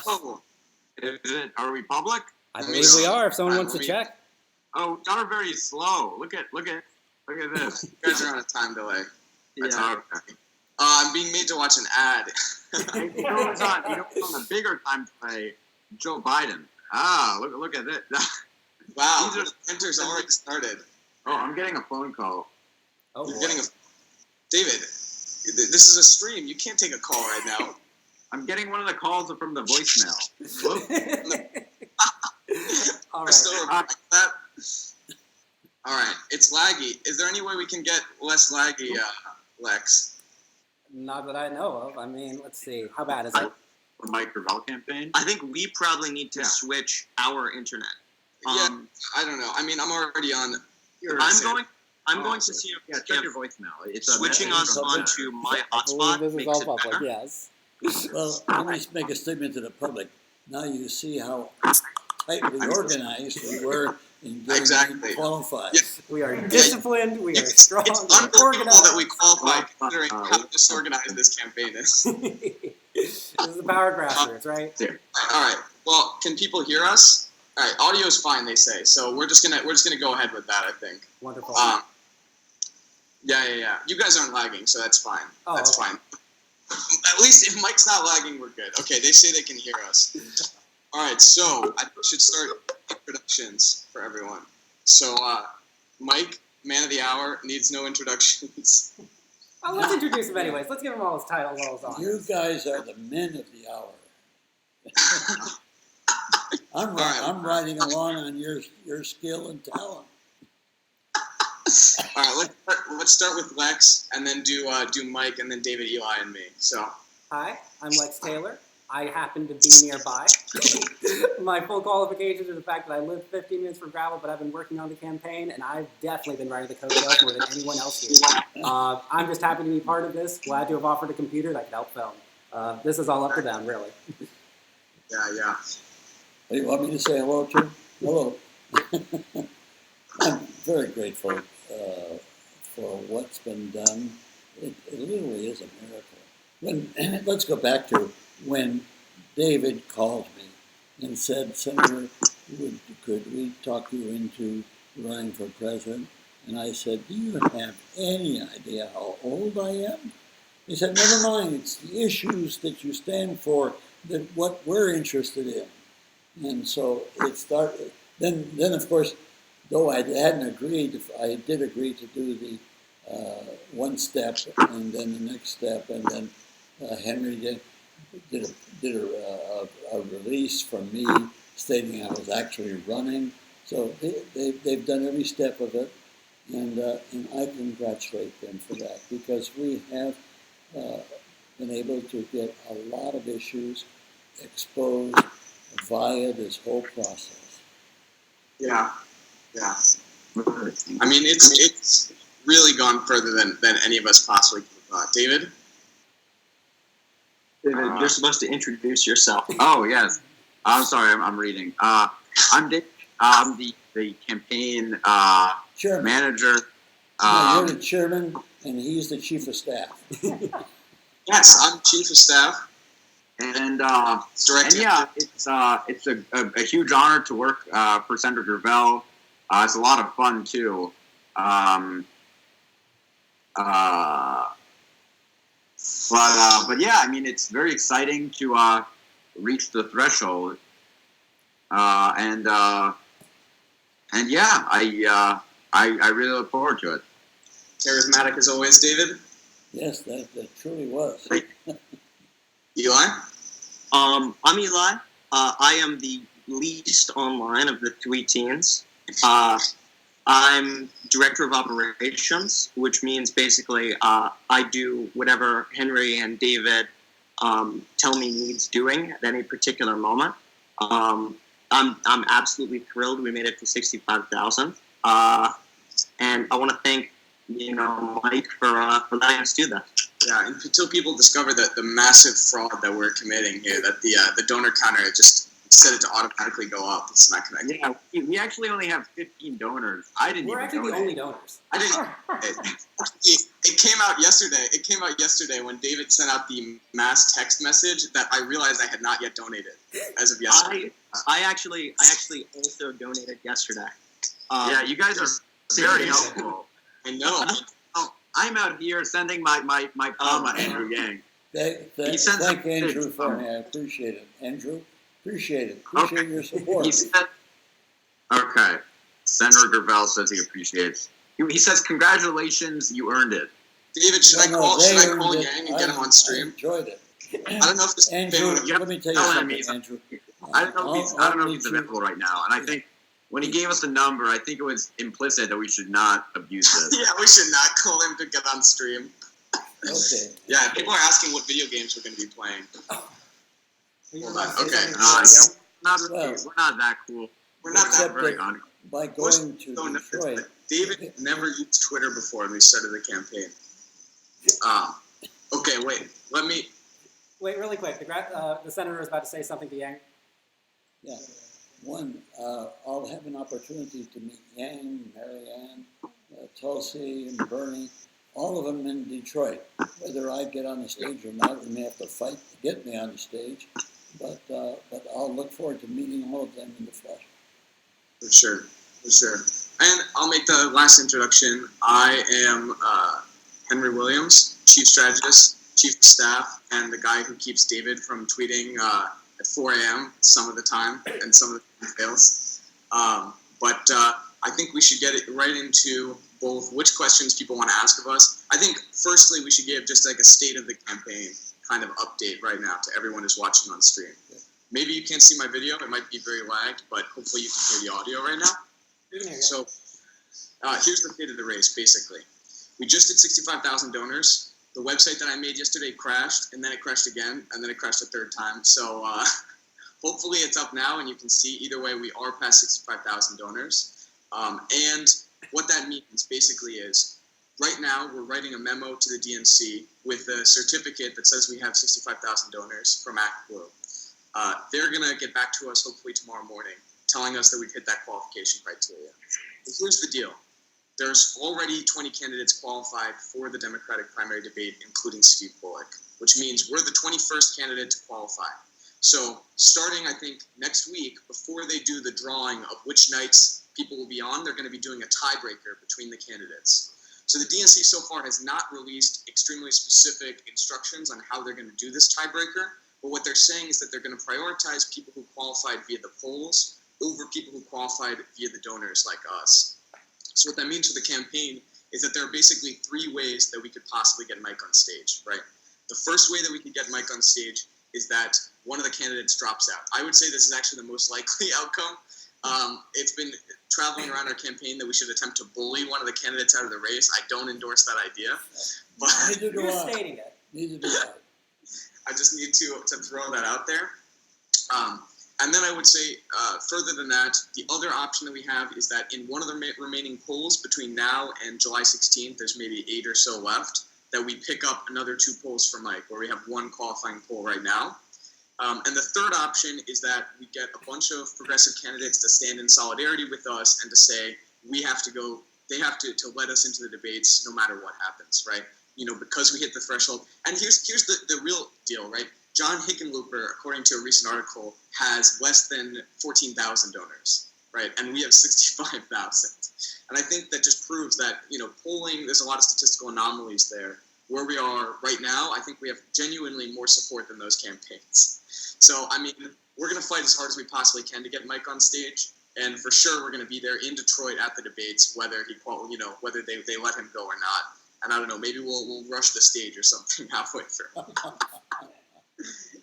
gosh. Oh, are we public? I believe we are. If someone wants to check. Oh, y'all are very slow. Look at this. You guys are on a time delay. Yeah. Okay. I'm being made to watch an ad. You know what's on the bigger time delay? Joe Biden. Look at it. Wow, the printers already started. Oh, I'm getting a phone call. Oh, You're getting a... David, this is a stream. You can't take a call right now. I'm getting one of the calls from the voicemail. All I right. still remember that. All right, it's laggy. Is there any way we can get less laggy, Lex? Not that I know of. I mean, let's see. How bad is it? The Mike Gravel campaign. I think we probably need to switch our internet. Yeah, I don't know. I mean, I'm already on. I'm going to see if check your voicemail. It's switching us onto my hotspot This is makes all it public. better. Yes. Well, let me make a statement to the public. Now you see how tightly organized we were in getting Exactly. qualified. Yeah. We are disciplined. We are strong. It's We're unbelievable organized. that we qualified considering how disorganized this campaign is. This is the power grassroots, right? All right. Well, can people hear us? All right. Audio's fine, they say. So we're just gonna go ahead with that, I think. Wonderful. Yeah. You guys aren't lagging, so that's fine. Oh, That's okay. fine. At least if Mike's not lagging, we're good. Okay, they say they can hear us. All right, so I should start introductions for everyone. So, Mike, man of the hour, needs no introductions. Oh, let's introduce him anyways. Let's give him all his titles, all his honors. You guys are the men of the hour. I'm riding along on your skill and talent. All right, let's start with Lex, and then do Mike, and then David, Eli, and me. So, Hi, I'm Lex Taylor. I happen to be nearby. My full qualifications are the fact that I live 15 minutes from Gravel, but I've been working on the campaign, and I've definitely been riding the coattails more than anyone else here. I'm just happy to be part of this. Glad to have offered a computer that could help film. This is all up to them, really. yeah. What, you want me to say hello to? Hello. I'm very grateful for what's been done. It literally is a miracle. Let's go back to when David called me and said, Senator, could we talk you into running for president? And I said, do you have any idea how old I am? He said, never mind, it's the issues that you stand for, that what we're interested in. And so it started. Then of course, though I hadn't agreed, I did agree to do the one step and then the next step, and then Henry did a release from me stating I was actually running. So they've done every step of it, and I congratulate them for that, because we have been able to get a lot of issues exposed via this whole process. Yeah. I mean, it's really gone further than any of us possibly could have thought. David? David, you're supposed to introduce yourself. Oh yes. I'm sorry. I'm reading. I'm Dick. I'm the campaign Chairman. manager. No, you're the chairman, and he's the chief of staff. Yes, I'm chief of staff. And Director. yeah, it's a huge honor to work for Senator Gravel. It's a lot of fun too. But yeah, I mean, it's very exciting to reach the threshold. And yeah, I really look forward to it. Charismatic as always, David. Yes, that truly was. Eli? I'm Eli. I am the least online of the three teams. I'm director of operations, which means basically I do whatever Henry and David tell me needs doing at any particular moment. I'm absolutely thrilled we made it to 65,000, and I want to thank Mike for letting us do that. Yeah, until people discover the massive fraud that we're committing here, that the donor counter just set it to automatically go up. It's not connected. Yeah, we actually only have 15 donors. I didn't We're even actually the donate. only donors. I didn't. It came out yesterday. It came out yesterday when David sent out the mass text message that I realized I had not yet donated as of yesterday. I actually also donated yesterday. Yeah, you guys are very helpful. I know. I'm out here sending my comma, Andrew Yang. He sent Thank some Andrew pics. for me. I appreciate it. Andrew, appreciate it. Appreciate your support. He said, okay. Senator Gravel says he appreciates. He says, congratulations, you earned it. David, should I No, call they earned Yang it. and get him on I stream? enjoyed it. I don't know if this Andrew, Yeah, let me tell you tell him something, he's- Andrew. I don't know if he's meet you- available right now. And I think when he gave us the number, I think it was implicit that we should not abuse this. Yeah, we should not call him to get on stream. Okay. Yeah, people are asking what video games we're going to be playing. Hold on, okay. We're not that cool. We're not that Except very that on. by going to So, no, Detroit, David never used Twitter before when we started the campaign. Okay, wait. Let me. Wait, really quick. The senator is about to say something to Yang. yeah. One, I'll have an opportunity to meet Yang, Marianne, Tulsi, and Bernie, all of them in Detroit. Whether I get on the stage or not, we may have to fight to get me on the stage, but I'll look forward to meeting all of them in the flesh. For sure. And I'll make the last introduction. I am Henry Williams, Chief Strategist, Chief of Staff, and the guy who keeps David from tweeting at 4 a.m. some of the time, and some of the fails. But I think we should get it right into both which questions people want to ask of us. I think, firstly, we should give just like a state of the campaign kind of update right now to everyone who's watching on stream. Maybe you can't see my video. It might be very lagged, but hopefully you can hear the audio right now. We can hear you. So here's the state of the race, basically. We just did 65,000 donors. The website that I made yesterday crashed, and then it crashed again, and then it crashed a third time. So hopefully it's up now, and you can see either way we are past 65,000 donors. And what that means basically is right now we're writing a memo to the DNC with a certificate that says we have 65,000 donors from Act Blue. They're going to get back to us hopefully tomorrow morning, telling us that we've hit that qualification criteria. But here's the deal. There's already 20 candidates qualified for the Democratic primary debate, including Steve Bullock, which means we're the 21st candidate to qualify. So starting, I think, next week, before they do the drawing of which nights people will be on, they're going to be doing a tiebreaker between the candidates. So the DNC so far has not released extremely specific instructions on how they're going to do this tiebreaker, but what they're saying is that they're going to prioritize people who qualified via the polls over people who qualified via the donors like us. So what that means for the campaign is that there are basically three ways that we could possibly get Mike on stage, right? The first way that we could get Mike on stage is that one of the candidates drops out. I would say this is actually the most likely outcome. It's been traveling around our campaign that we should attempt to bully one of the candidates out of the race. I don't endorse that idea, but Neither do You're I. stating it. Neither do I. I just need to throw that out there. And then I would say, further than that, the other option that we have is that in one of the remaining polls between now and July 16th, there's maybe 8 or so left, that we pick up another 2 polls for Mike, where we have 1 qualifying poll right now. And the third option is that we get a bunch of progressive candidates to stand in solidarity with us and to say, we have to go, they have to let us into the debates no matter what happens, right? You know, because we hit the threshold. And here's the real deal, right? John Hickenlooper, according to a recent article, has less than 14,000 donors, right? And we have 65,000. And I think that just proves that, you know, polling, there's a lot of statistical anomalies there. Where we are right now, I think we have genuinely more support than those campaigns. So, I mean, we're going to fight as hard as we possibly can to get Mike on stage. And for sure, we're going to be there in Detroit at the debates, whether whether they let him go or not. And I don't know, maybe we'll rush the stage or something halfway through.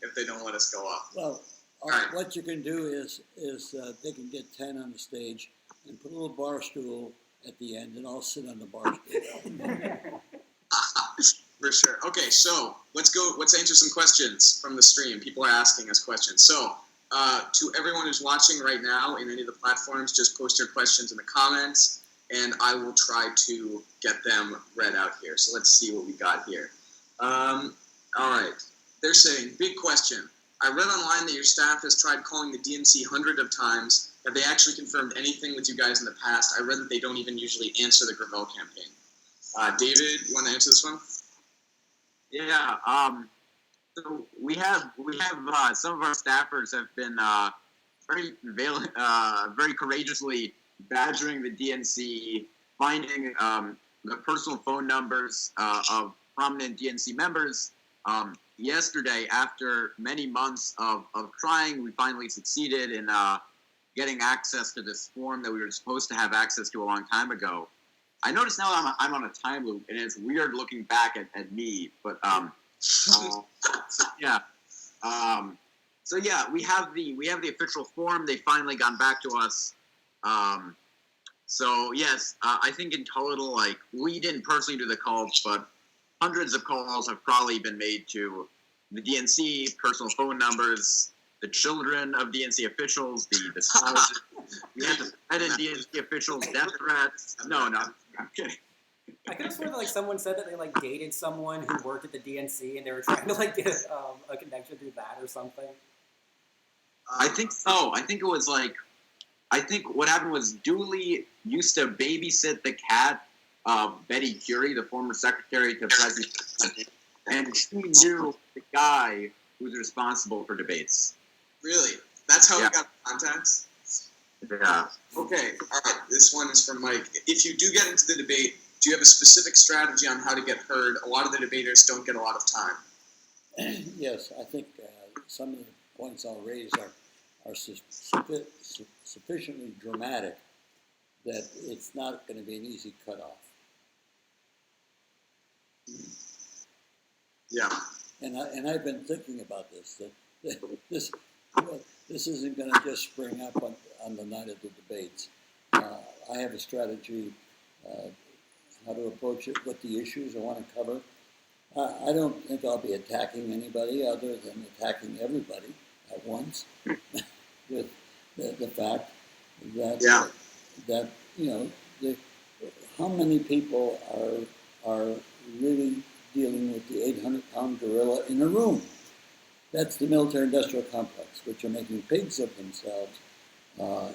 If they don't let us go up. Well, right. what you can do is they can get 10 on the stage and put a little bar stool at the end, and I'll sit on the bar stool. For sure. Okay, so let's answer some questions from the stream. People are asking us questions. So to everyone who's watching right now in any of the platforms, just post your questions in the comments, and I will try to get them read out here. So let's see what we got here. All right. They're saying, big question. I read online that your staff has tried calling the DNC hundreds of times. Have they actually confirmed anything with you guys in the past? I read that they don't even usually answer the Gravel campaign. David, you want to answer this one? Yeah. So we have some of our staffers have been very courageously badgering the DNC, finding the personal phone numbers of prominent DNC members. Yesterday, after many months of trying, we finally succeeded in getting access to this form that we were supposed to have access to a long time ago. I notice now I'm on a time loop, and it's weird looking back at me, but yeah. So yeah, we have the official form. They finally gone back to us. So yes, I think in total, like, we didn't personally do the calls, but hundreds of calls have probably been made to the DNC, personal phone numbers, the children of DNC officials, the spouses. We had to threaten DNC officials, death threats. No, I'm kidding. I could have sworn that like someone said that they like dated someone who worked at the DNC and they were trying to like get a connection through that or something. I think so. I think what happened was Dooley used to babysit the cat of Betty Curie, the former secretary to President, and she knew the guy who was responsible for debates. Really? That's how Yeah. we got contacts? Yeah. Okay, all right. This one is from Mike. If you do get into the debate, do you have a specific strategy on how to get heard? A lot of the debaters don't get a lot of time. Yes, I think some of the points I'll raise are sufficiently dramatic that it's not going to be an easy cutoff. Yeah. And I've been thinking about this, that this isn't going to just spring up on the night of the debates. I have a strategy how to approach it, what the issues I want to cover. I don't think I'll be attacking anybody other than attacking everybody at once with the fact that that how many people are really dealing with the 800-pound gorilla in a room. That's the military-industrial complex, which are making pigs of themselves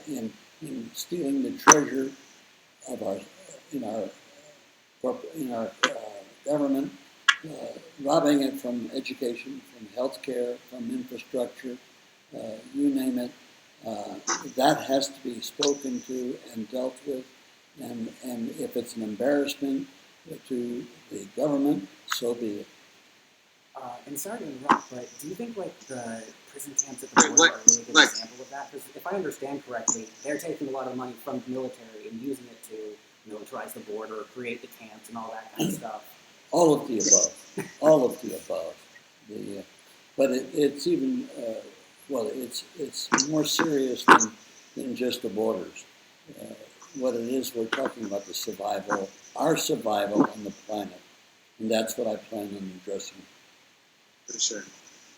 in stealing the treasure of our government, robbing it from education, from healthcare, from infrastructure, you name it. That has to be spoken to and dealt with, and if it's an embarrassment to the government, so be it. And sorry to interrupt, but do you think like the prison camps at the border are a really good example of that? Because if I understand correctly, they're taking a lot of money from the military and using it to militarize the border, create the camps, and all that kind of stuff. All of the above. All of the above. But it's even it's more serious than just the borders. What it is, we're talking about the survival, our survival on the planet, and that's what I plan on addressing. For sure.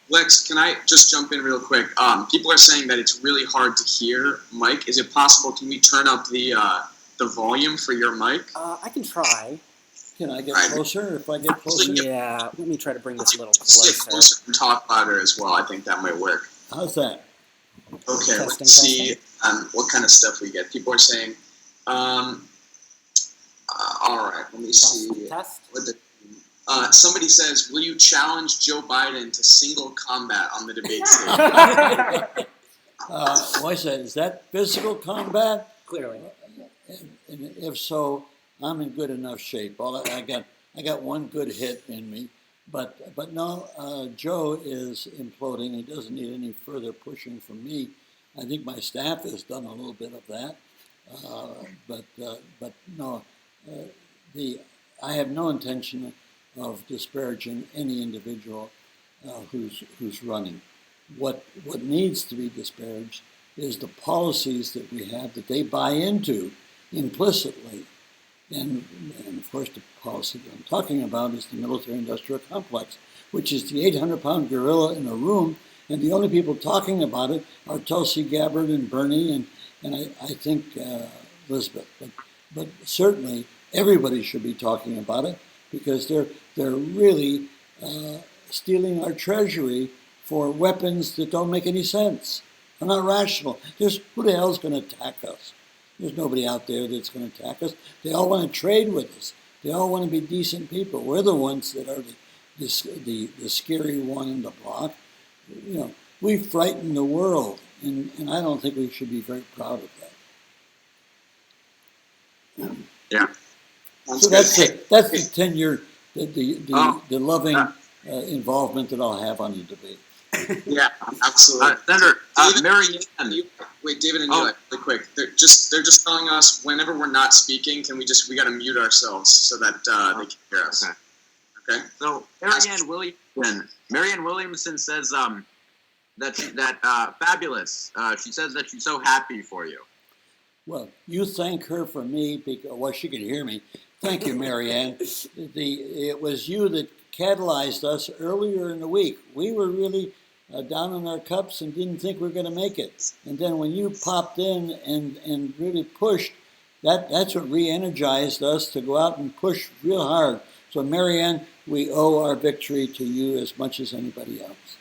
Lex, can I just jump in real quick? People are saying that it's really hard to hear Mike. Is it possible? Can we turn up the volume for your mic? I can try. Can I get closer? If I get closer? Yeah, let me try to bring this a little Sit closer. closer and talk louder as well. I think that might work. How's that? Okay, Testing, let's see what kind of stuff we get. People are saying, all right, let me see. Test. What somebody says, will you challenge Joe Biden to single combat on the debate stage? What's that? Is that physical combat? Clearly. And if so, I'm in good enough shape. I got one good hit in me, but no, Joe is imploding. He doesn't need any further pushing from me. I think my staff has done a little bit of that, but no, I have no intention of disparaging any individual who's running. What needs to be disparaged is the policies that we have that they buy into implicitly. And of course, the policy that I'm talking about is the military-industrial complex, which is the 800-pound gorilla in a room, and the only people talking about it are Tulsi Gabbard and Bernie and I think Elizabeth. But certainly everybody should be talking about it because they're really stealing our treasury for weapons that don't make any sense. They're not rational. Who the hell's going to attack us? There's nobody out there that's going to attack us. They all want to trade with us. They all want to be decent people. We're the ones that are the scary one in the block. You know, we frighten the world, and I don't think we should be very proud of that. Yeah. So that's the tenure, the loving involvement that I'll have on the debate. Yeah, absolutely. Senator, Mary Ann. Wait, David and Oh. Eli, really quick. They're just telling us whenever we're not speaking, we got to mute ourselves so that they can hear us. Okay. Okay. So Mary Ann Williamson says that fabulous. She says that she's so happy for you. Well, you thank her for me because she can hear me. Thank you, Marianne. It was you that catalyzed us earlier in the week. We were really down in our cups and didn't think we were going to make it. And then when you popped in and really pushed, that's what re-energized us to go out and push real hard. So, Marianne, we owe our victory to you as much as anybody else.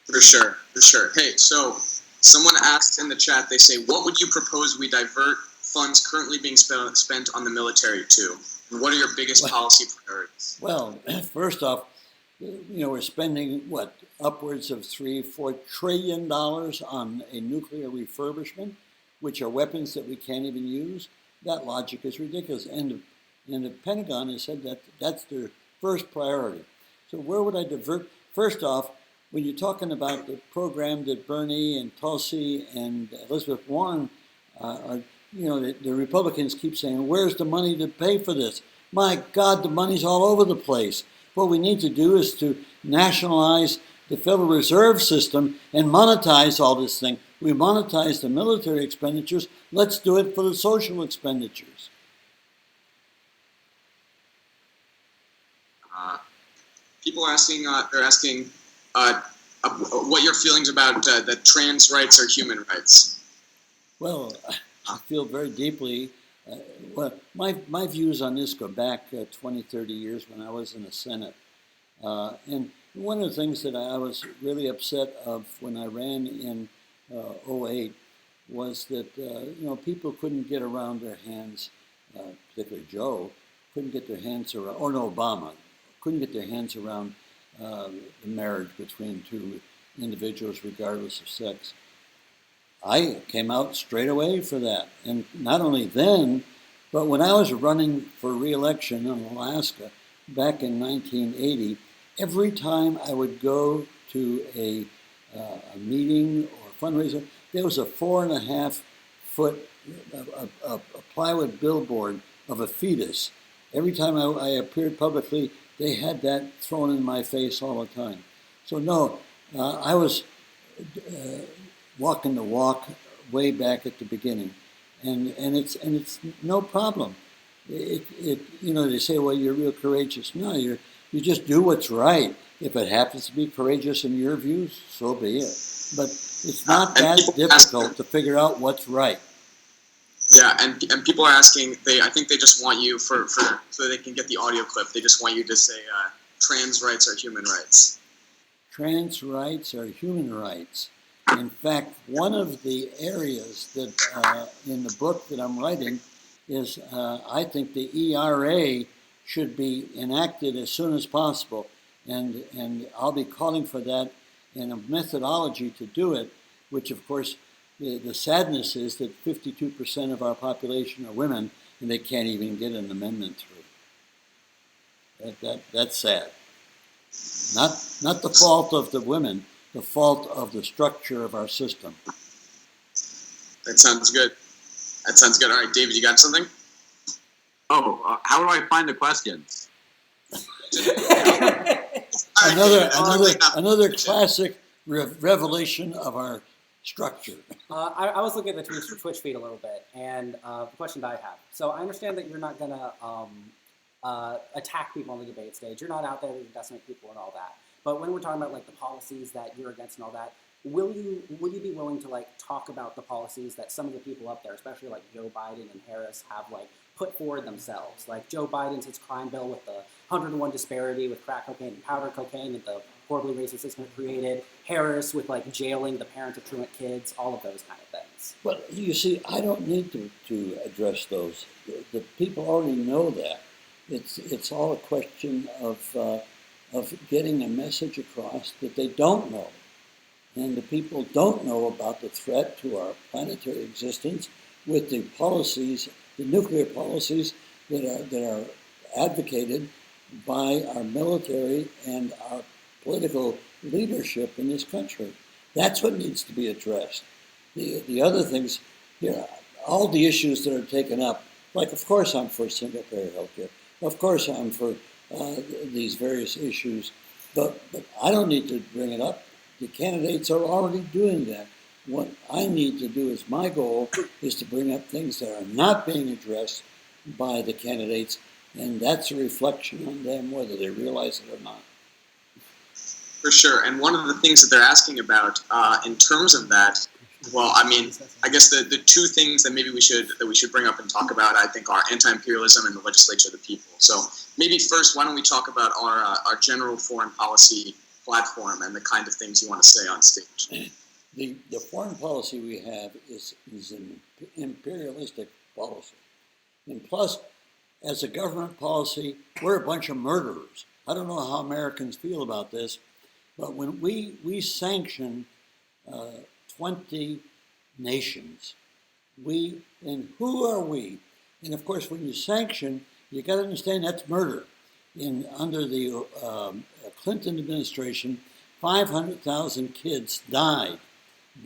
For sure. Hey, so someone asked in the chat, they say, what would you propose we divert funds currently being spent on the military to? And what are your biggest policy priorities? Well, first off, we're spending, upwards of $3-4 trillion on a nuclear refurbishment, which are weapons that we can't even use. That logic is ridiculous. And the Pentagon has said that that's their first priority. So where would I divert? First off, when you're talking about the program that Bernie and Tulsi and Elizabeth Warren the Republicans keep saying, where's the money to pay for this? My God, the money's all over the place. What we need to do is to nationalize the Federal Reserve System and monetize all this thing. We monetize the military expenditures. Let's do it for the social expenditures. People are asking, they're asking what your feelings about that trans rights are human rights. Well, I feel very deeply. My views on this go back 20, 30 years when I was in the Senate. And one of the things that I was really upset of when I ran in 2008 was that, people couldn't get around their hands, particularly Joe, couldn't get their hands around, or no, Obama, couldn't get their hands around the marriage between two individuals regardless of sex. I came out straight away for that. And not only then, but when I was running for re-election in Alaska back in 1980, every time I would go to a meeting or fundraiser, there was a 4.5 foot a plywood billboard of a fetus. Every time I appeared publicly, they had that thrown in my face all the time. So no, I was walking the walk way back at the beginning, and it's no problem. They say, well, you're real courageous. No, you just do what's right. If it happens to be courageous in your views, so be it. But it's not that difficult to figure out what's right. Yeah, and people are asking. I think they just want you so they can get the audio clip. They just want you to say trans rights are human rights. Trans rights are human rights. In fact, one of the areas that in the book that I'm writing is I think the ERA should be enacted as soon as possible, and I'll be calling for that in a methodology to do it, which of course the sadness is that 52% of our population are women, and they can't even get an amendment through. That's sad. Not the fault of the women, the fault of the structure of our system. That sounds good. All right, David, you got something? Oh, how do I find the questions? Another classic revelation of our structure. I was looking at the Twitch feed a little bit, and the question that I have. So I understand that you're not going to attack people on the debate stage. You're not out there to decimate people and all that. But when we're talking about the policies that you're against and all that, would you be willing to talk about the policies that some of the people up there, especially Joe Biden and Harris, have put forward themselves? Like Joe Biden's his crime bill with the 101 disparity with crack cocaine and powder cocaine, and the horribly racist system it created, Harris with like jailing the parents of truant kids, all of those kind of things. Well, you see, I don't need to address those. The people already know that. It's all a question of getting a message across that they don't know. And the people don't know about the threat to our planetary existence with the policies, the nuclear policies that are advocated by our military and our political leadership in this country. That's what needs to be addressed. The other things, all the issues that are taken up, like of course I'm for single-payer health care. Of course I'm for these various issues, but I don't need to bring it up. The candidates are already doing that. What I need to do is my goal is to bring up things that are not being addressed by the candidates, and that's a reflection on them whether they realize it or not. For sure. And one of the things that they're asking about in terms of that, well, I mean, I guess the two things that maybe we should bring up and talk about, I think, are anti-imperialism and the legislature of the people. So maybe first, why don't we talk about our general foreign policy platform and the kind of things you want to say on stage? The foreign policy we have is an imperialistic policy. And plus, as a government policy, we're a bunch of murderers. I don't know how Americans feel about this, but when we sanction 20 nations, and who are we? And of course, when you sanction, you got to understand that's murder. Under the Clinton administration, 500,000 kids died,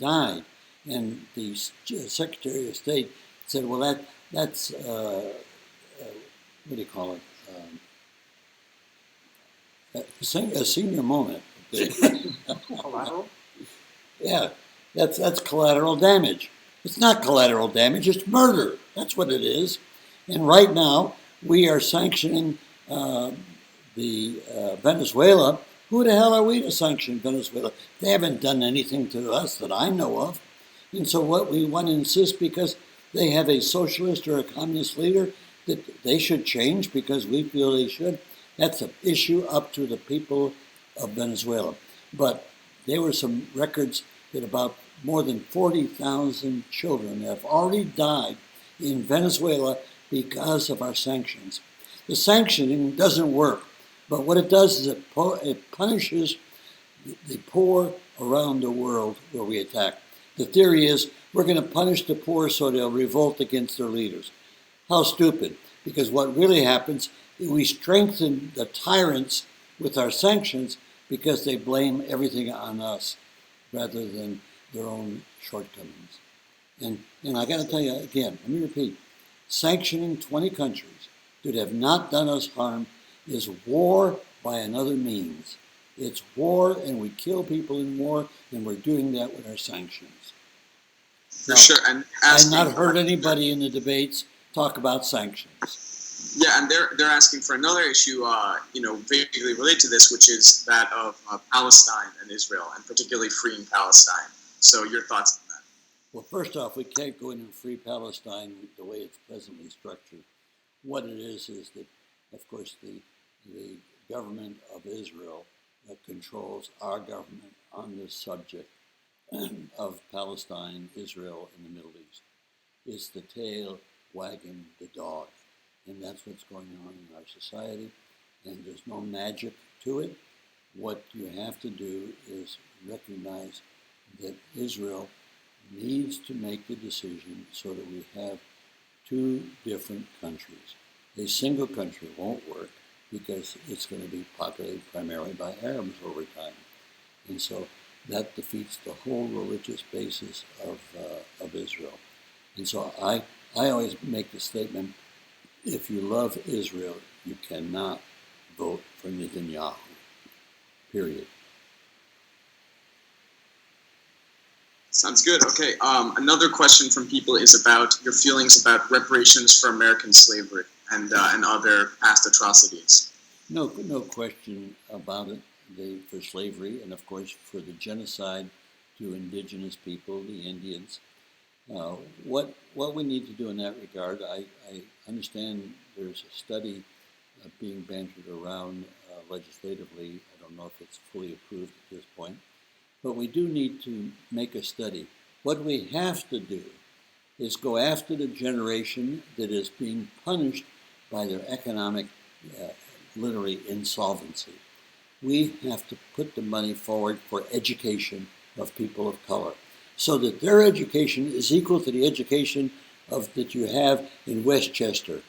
and the Secretary of State said, "Well, that's what do you call it? A senior moment." Collateral? Yeah, that's collateral damage. It's not collateral damage, it's murder. That's what it is. And right now, we are sanctioning Venezuela. Who the hell are we to sanction Venezuela? They haven't done anything to us that I know of. And so what we want to insist, because they have a socialist or a communist leader, that they should change because we feel they should. That's an issue up to the people of Venezuela. But there were some records that about more than 40,000 children have already died in Venezuela because of our sanctions. The sanctioning doesn't work, but what it does is it punishes the poor around the world where we attack. The theory is we're going to punish the poor so they'll revolt against their leaders. How stupid, because what really happens is we strengthen the tyrants with our sanctions because they blame everything on us rather than their own shortcomings. And I got to tell you again, let me repeat, sanctioning 20 countries that have not done us harm is war by another means. It's war, and we kill people in war, and we're doing that with our sanctions. For sure. And I've not heard anybody in the debates talk about sanctions. Yeah, and they're asking for another issue, vaguely related to this, which is that of Palestine and Israel, and particularly freeing Palestine. So your thoughts on that? Well, first off, we can't go in and free Palestine the way it's presently structured. What it is that, of course, the government of Israel that controls our government on this subject of Palestine, Israel, and the Middle East. It's the tail wagging the dog. And that's what's going on in our society. And there's no magic to it. What you have to do is recognize that Israel needs to make the decision so that we have two different countries. A single country won't work because it's going to be populated primarily by Arabs over time. And so that defeats the whole religious basis of Israel. And so I always make the statement, if you love Israel, you cannot vote for Netanyahu, period. Sounds good. Okay. Another question from people is about your feelings about reparations for American slavery and other past atrocities. No question about it. For slavery, and of course for the genocide to indigenous people, the Indians. What we need to do in that regard, I understand there's a study being bantered around legislatively. I don't know if it's fully approved at this point, but we do need to make a study. What we have to do is go after the generation that is being punished by their economic, literally, insolvency. We have to put the money forward for education of people of color so that their education is equal to the education that you have in Westchester.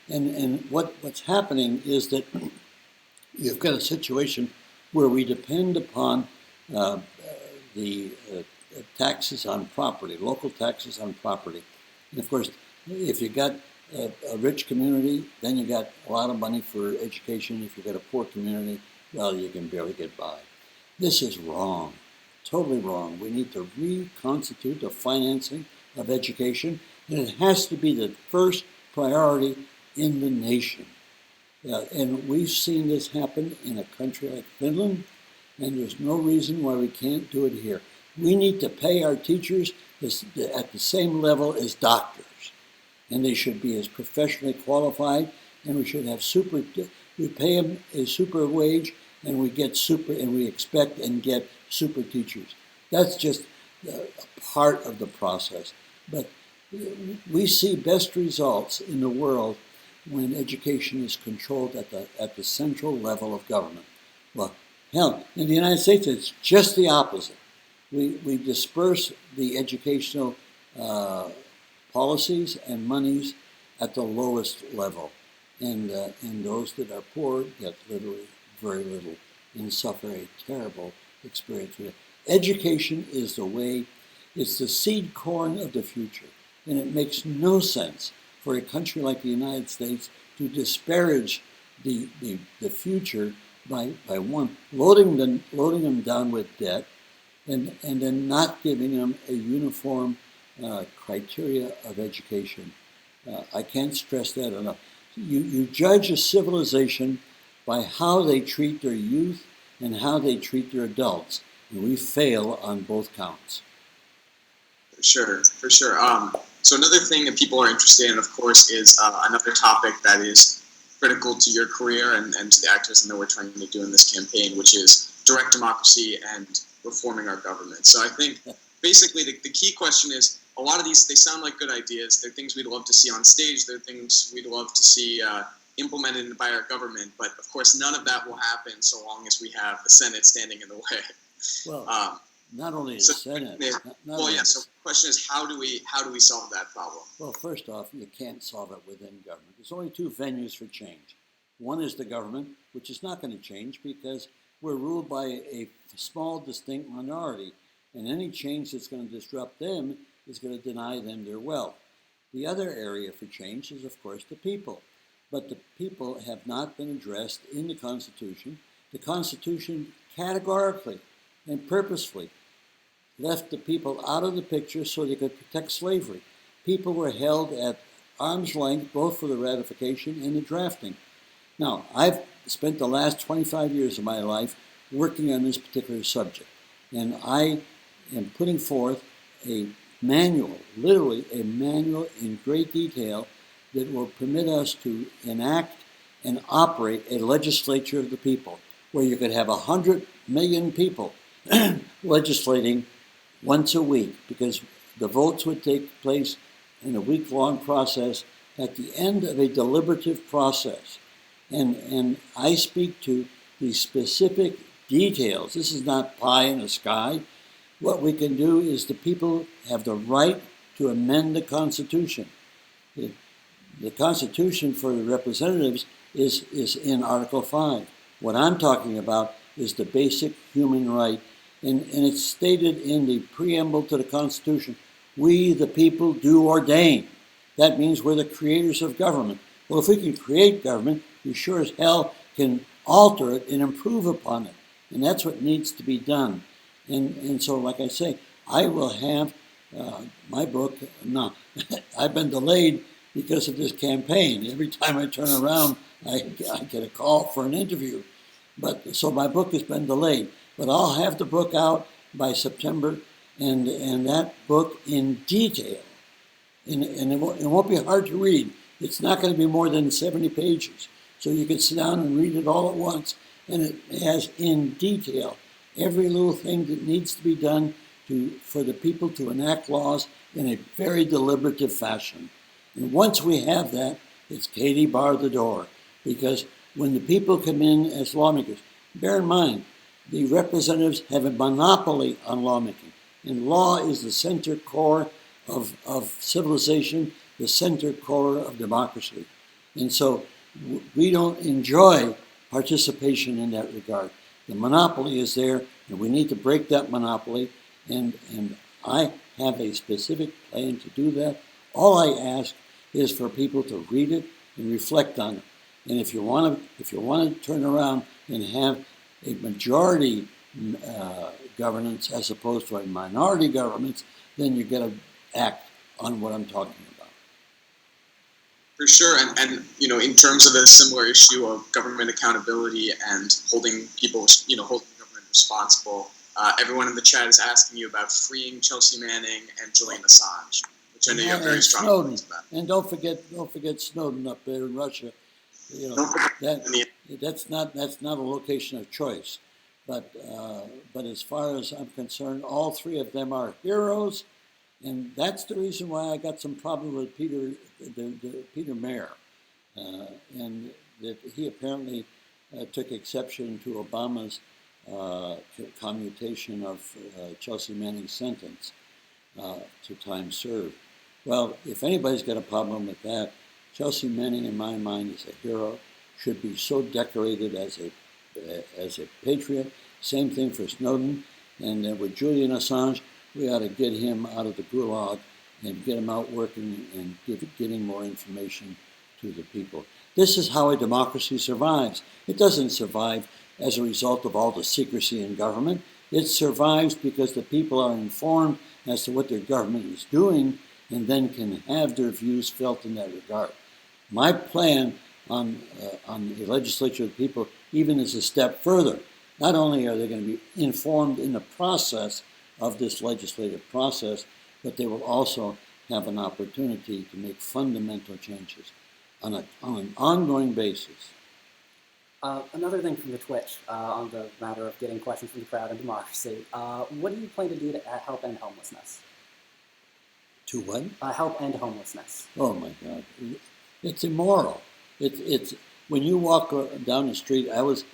And what's happening is that you've got a situation where we depend upon the taxes on property, local taxes on property. And of course, if you got a rich community, then you got a lot of money for education. If you got a poor community, well, you can barely get by. This is wrong, totally wrong. We need to reconstitute the financing of education, and it has to be the first priority in the nation. And we've seen this happen in a country like Finland, and there's no reason why we can't do it here. We need to pay our teachers at the same level as doctors, and they should be as professionally qualified, and we should have we pay them a super wage, and we expect and get super teachers. That's just a part of the process. But we see best results in the world when education is controlled at the central level of government. Well, hell, in the United States, it's just the opposite. We disperse the educational policies and monies at the lowest level. And those that are poor get literally very little and suffer a terrible experience with it. Education is the way, it's the seed corn of the future. And it makes no sense for a country like the United States to disparage the future by loading them down with debt and then not giving them a uniform criteria of education. I can't stress that enough. You judge a civilization by how they treat their youth and how they treat their adults. And we fail on both counts. For sure. So another thing that people are interested in, of course, is another topic that is critical to your career and to the activism that we're trying to do in this campaign, which is direct democracy and reforming our government. So I think basically the key question is, a lot of these, they sound like good ideas. They're things we'd love to see on stage. They're things we'd love to see implemented by our government. But of course, none of that will happen so long as we have the Senate standing in the way. Well, not only the Senate. So the question is, how do we solve that problem? Well, first off, you can't solve it within government. There's only two venues for change. One is the government, which is not going to change because we're ruled by a small, distinct minority, and any change that's going to disrupt them is going to deny them their wealth. The other area for change is, of course, the people. But the people have not been addressed in the Constitution. The Constitution categorically and purposefully left the people out of the picture so they could protect slavery. People were held at arm's length both for the ratification and the drafting. Now, I've spent the last 25 years of my life working on this particular subject, and I am putting forth a manual, literally a manual in great detail that will permit us to enact and operate a legislature of the people, where you could have 100 million people legislating once a week, because the votes would take place in a week-long process at the end of a deliberative process. And I speak to the specific details. This is not pie in the sky. What we can do is the people have the right to amend the Constitution. The Constitution for the representatives is in Article 5. What I'm talking about is the basic human right, and it's stated in the preamble to the Constitution, we the people do ordain. That means we're the creators of government. Well, if we can create government, we sure as hell can alter it and improve upon it. And that's what needs to be done. And so, like I say, I will have my book. No, I've been delayed because of this campaign. Every time I turn around, I get a call for an interview. So my book has been delayed. But I'll have the book out by September, and that book in detail. And it won't be hard to read. It's not going to be more than 70 pages. so you can sit down and read it all at once. And it has in detail every little thing that needs to be done for the people to enact laws in a very deliberative fashion. And once we have that, it's Katie bar the door. Because when the people come in as lawmakers, bear in mind, the representatives have a monopoly on lawmaking. And law is the center core of civilization, the center core of democracy. And so we don't enjoy participation in that regard. The monopoly is there, and we need to break that monopoly. And I have a specific plan to do that. All I ask is for people to read it and reflect on it. And if you want to turn around and have a majority governance as opposed to a minority governance, then you got to act on what I'm talking about. For sure, and in terms of the similar issue of government accountability and holding people, holding government responsible, everyone in the chat is asking you about freeing Chelsea Manning and Julian Assange, which I know you have very strong feelings about. And don't forget Snowden up there in Russia. That's not a location of choice. But as far as I'm concerned, all three of them are heroes. And that's the reason why I got some problem with Peter Mayer, and that he apparently took exception to Obama's commutation of Chelsea Manning's sentence to time served. Well, if anybody's got a problem with that, Chelsea Manning, in my mind, is a hero, should be so decorated as a patriot. Same thing for Snowden, and with Julian Assange, we ought to get him out of the gulag and get him out working and getting more information to the people. This is how a democracy survives. It doesn't survive as a result of all the secrecy in government. It survives because the people are informed as to what their government is doing and then can have their views felt in that regard. My plan on the legislature of the people even is a step further. Not only are they going to be informed in the process of this legislative process, but they will also have an opportunity to make fundamental changes on an ongoing basis. Another thing from the Twitch on the matter of getting questions from the crowd and democracy. What do you plan to do to help end homelessness? To what? Help end homelessness. Oh my God, it's immoral. It's when you walk down the street. I was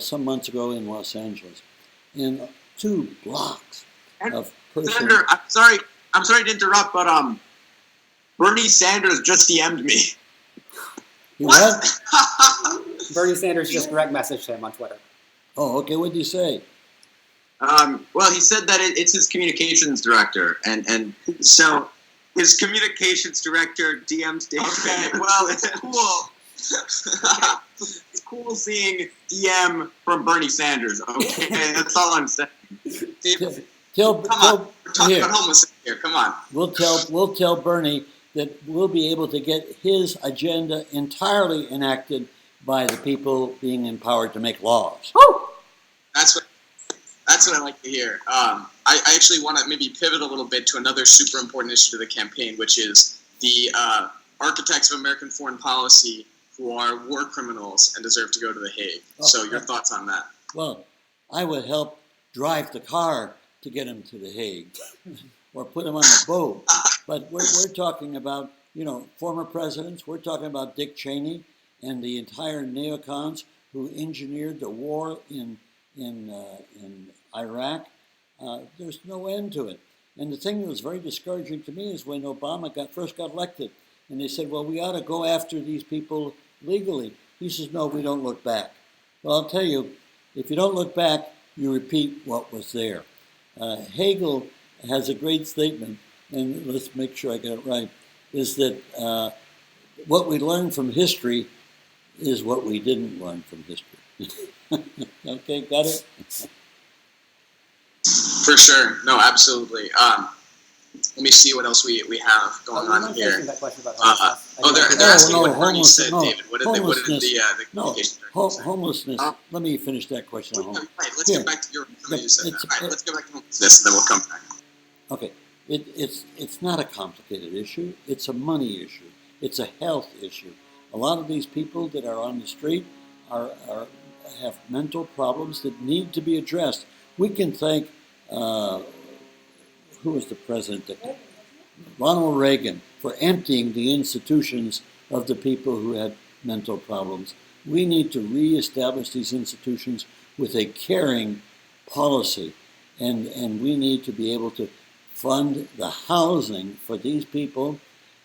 some months ago in Los Angeles, and 2 blocks of person. Senator, I'm sorry to interrupt, but Bernie Sanders just DM'd me. What? Bernie Sanders just direct messaged him on Twitter. Oh, okay. What did he say? Well, he said that it's his communications director, and So his communications director DMs David. okay, well, it's cool. It's cool seeing DM from Bernie Sanders. Okay, that's all I'm saying. David, Tell we're talking here. about homelessness here. Come on. We'll tell Bernie that we'll be able to get his agenda entirely enacted by the people being empowered to make laws. That's what I like to hear. I actually want to maybe pivot a little bit to another super important issue to the campaign, which is the architects of American foreign policy who are war criminals and deserve to go to The Hague. So your thoughts on that? Well, I would help drive the car to get him to The Hague or put him on the boat. But we're talking about, former presidents. We're talking about Dick Cheney and the entire neocons who engineered the war in Iraq. There's no end to it. And the thing that was very discouraging to me is when Obama first got elected, and they said, well, we ought to go after these people legally. He says, no, we don't look back. Well, I'll tell you, if you don't look back, you repeat what was there. Hegel has a great statement, and let's make sure I get it right, is that what we learn from history is what we didn't learn from history. Okay, got it? For sure. No, absolutely. Let me see what else we have going on here. That question about homelessness. They're asking what Bernie homelessness, said, David. What did the communication director say? Homelessness. Let me finish that question. Right, let's Here. get back to your something you said. It's- All right, let's get back to homelessness, and then we'll come back. Okay, it's not a complicated issue. It's a money issue. It's a health issue. A lot of these people that are on the street have mental problems that need to be addressed. We can thank, who was the president? Ronald Reagan, for emptying the institutions of the people who had mental problems. We need to reestablish these institutions with a caring policy, and we need to be able to fund the housing for these people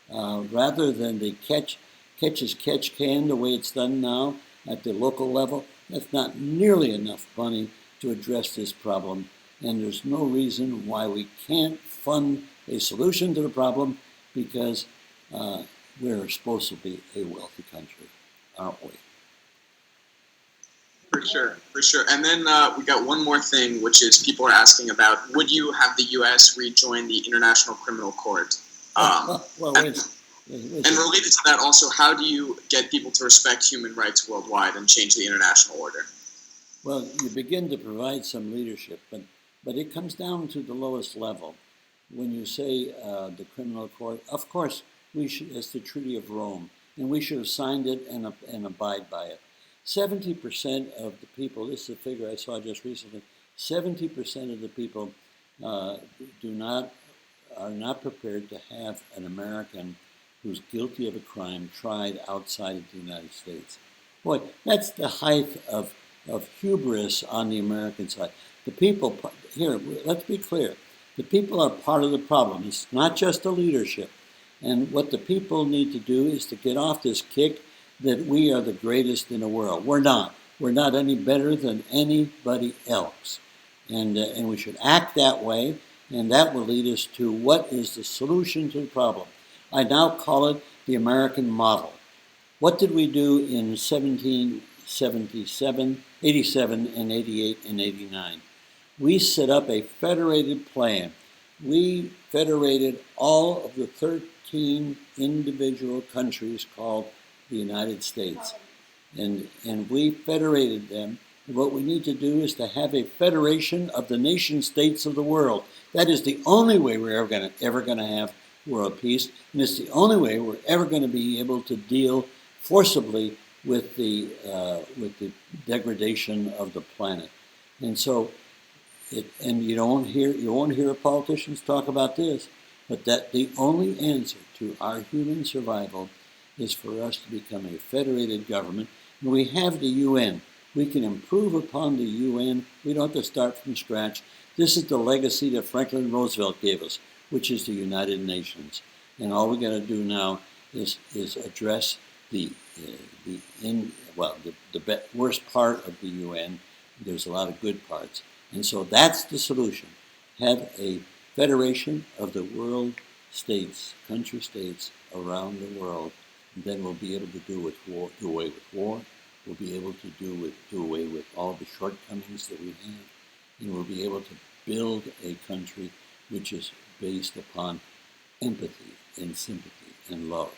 rather than the catch as catch can the way it's done now at the local level. That's not nearly enough money to address this problem, and there's no reason why we can't fund a solution to the problem, because we're supposed to be a wealthy country, aren't we? For sure, for sure. And then we got one more thing, which is people are asking about: would you have the U.S. rejoin the International Criminal Court? And related to that, also, how do you get people to respect human rights worldwide and change the international order? Well, you begin to provide some leadership, but it comes down to the lowest level. When you say the criminal court, of course, we should, it's the Treaty of Rome, and we should have signed it and abide by it. 70% of the people, this is a figure I saw just recently, 70% of the people are not prepared to have an American who's guilty of a crime tried outside of the United States. Boy, that's the height of hubris on the American side. The people, here, let's be clear, the people are part of the problem. It's not just the leadership. And what the people need to do is to get off this kick that we are the greatest in the world. We're not. We're not any better than anybody else. And we should act that way, and that will lead us to what is the solution to the problem. I now call it the American model. What did we do in 1777, 87, and 88, and 89? We set up a federated plan. We federated all of the 13 individual countries called the United States. And we federated them. And what we need to do is to have a federation of the nation states of the world. That is the only way we're ever going to have world peace, and it's the only way we're ever going to be able to deal forcibly with the degradation of the planet. And so, you won't hear politicians talk about this, but that the only answer to our human survival is for us to become a federated government. And we have the UN. We can improve upon the UN. We don't have to start from scratch. This is the legacy that Franklin Roosevelt gave us, which is the United Nations. And all we got to do now is address the worst part of the UN. There's a lot of good parts. And so that's the solution. Have a federation of the world states, country states around the world. And then we'll be able to do away with war. We'll be able to do away with all the shortcomings that we have. And we'll be able to build a country which is based upon empathy and sympathy and love.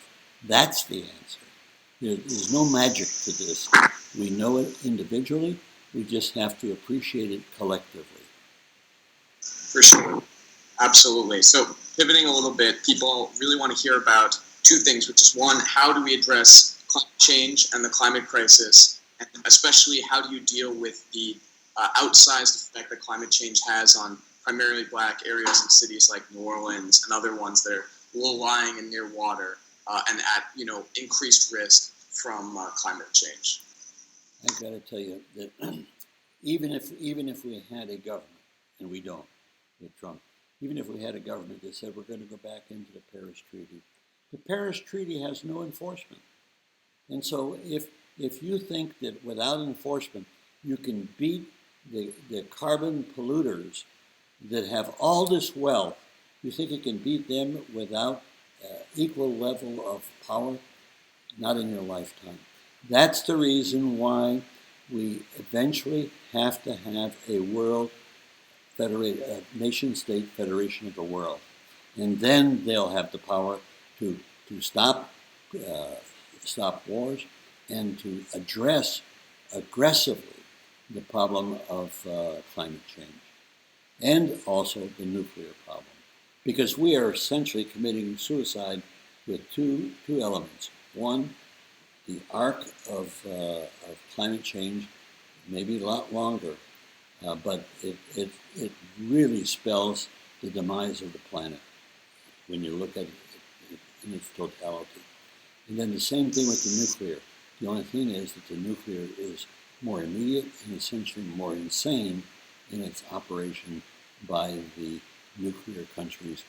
That's the answer. There's no magic to this. We know it individually. We just have to appreciate it collectively. For sure. Absolutely. So pivoting a little bit, people really want to hear about two things, which is one, how do we address climate change and the climate crisis? And especially, how do you deal with the outsized effect that climate change has on primarily black areas in cities like New Orleans and other ones that are low-lying and near water and at increased risk from climate change? I've got to tell you that even if we had a government, and we don't with Trump, even if we had a government that said we're going to go back into the Paris Treaty, the Paris Treaty has no enforcement. And so if you think that without enforcement you can beat the carbon polluters that have all this wealth, you think you can beat them without equal level of power? Not in your lifetime. That's the reason why we eventually have to have a world federated, nation-state federation of the world. And then they'll have the power to stop wars and to address aggressively the problem of climate change and also the nuclear problem. Because we are essentially committing suicide with two elements. One, the arc of climate change may be a lot longer, but it really spells the demise of the planet when you look at it in its totality. And then the same thing with the nuclear. The only thing is that the nuclear is more immediate and essentially more insane in its operation by the nuclear countries,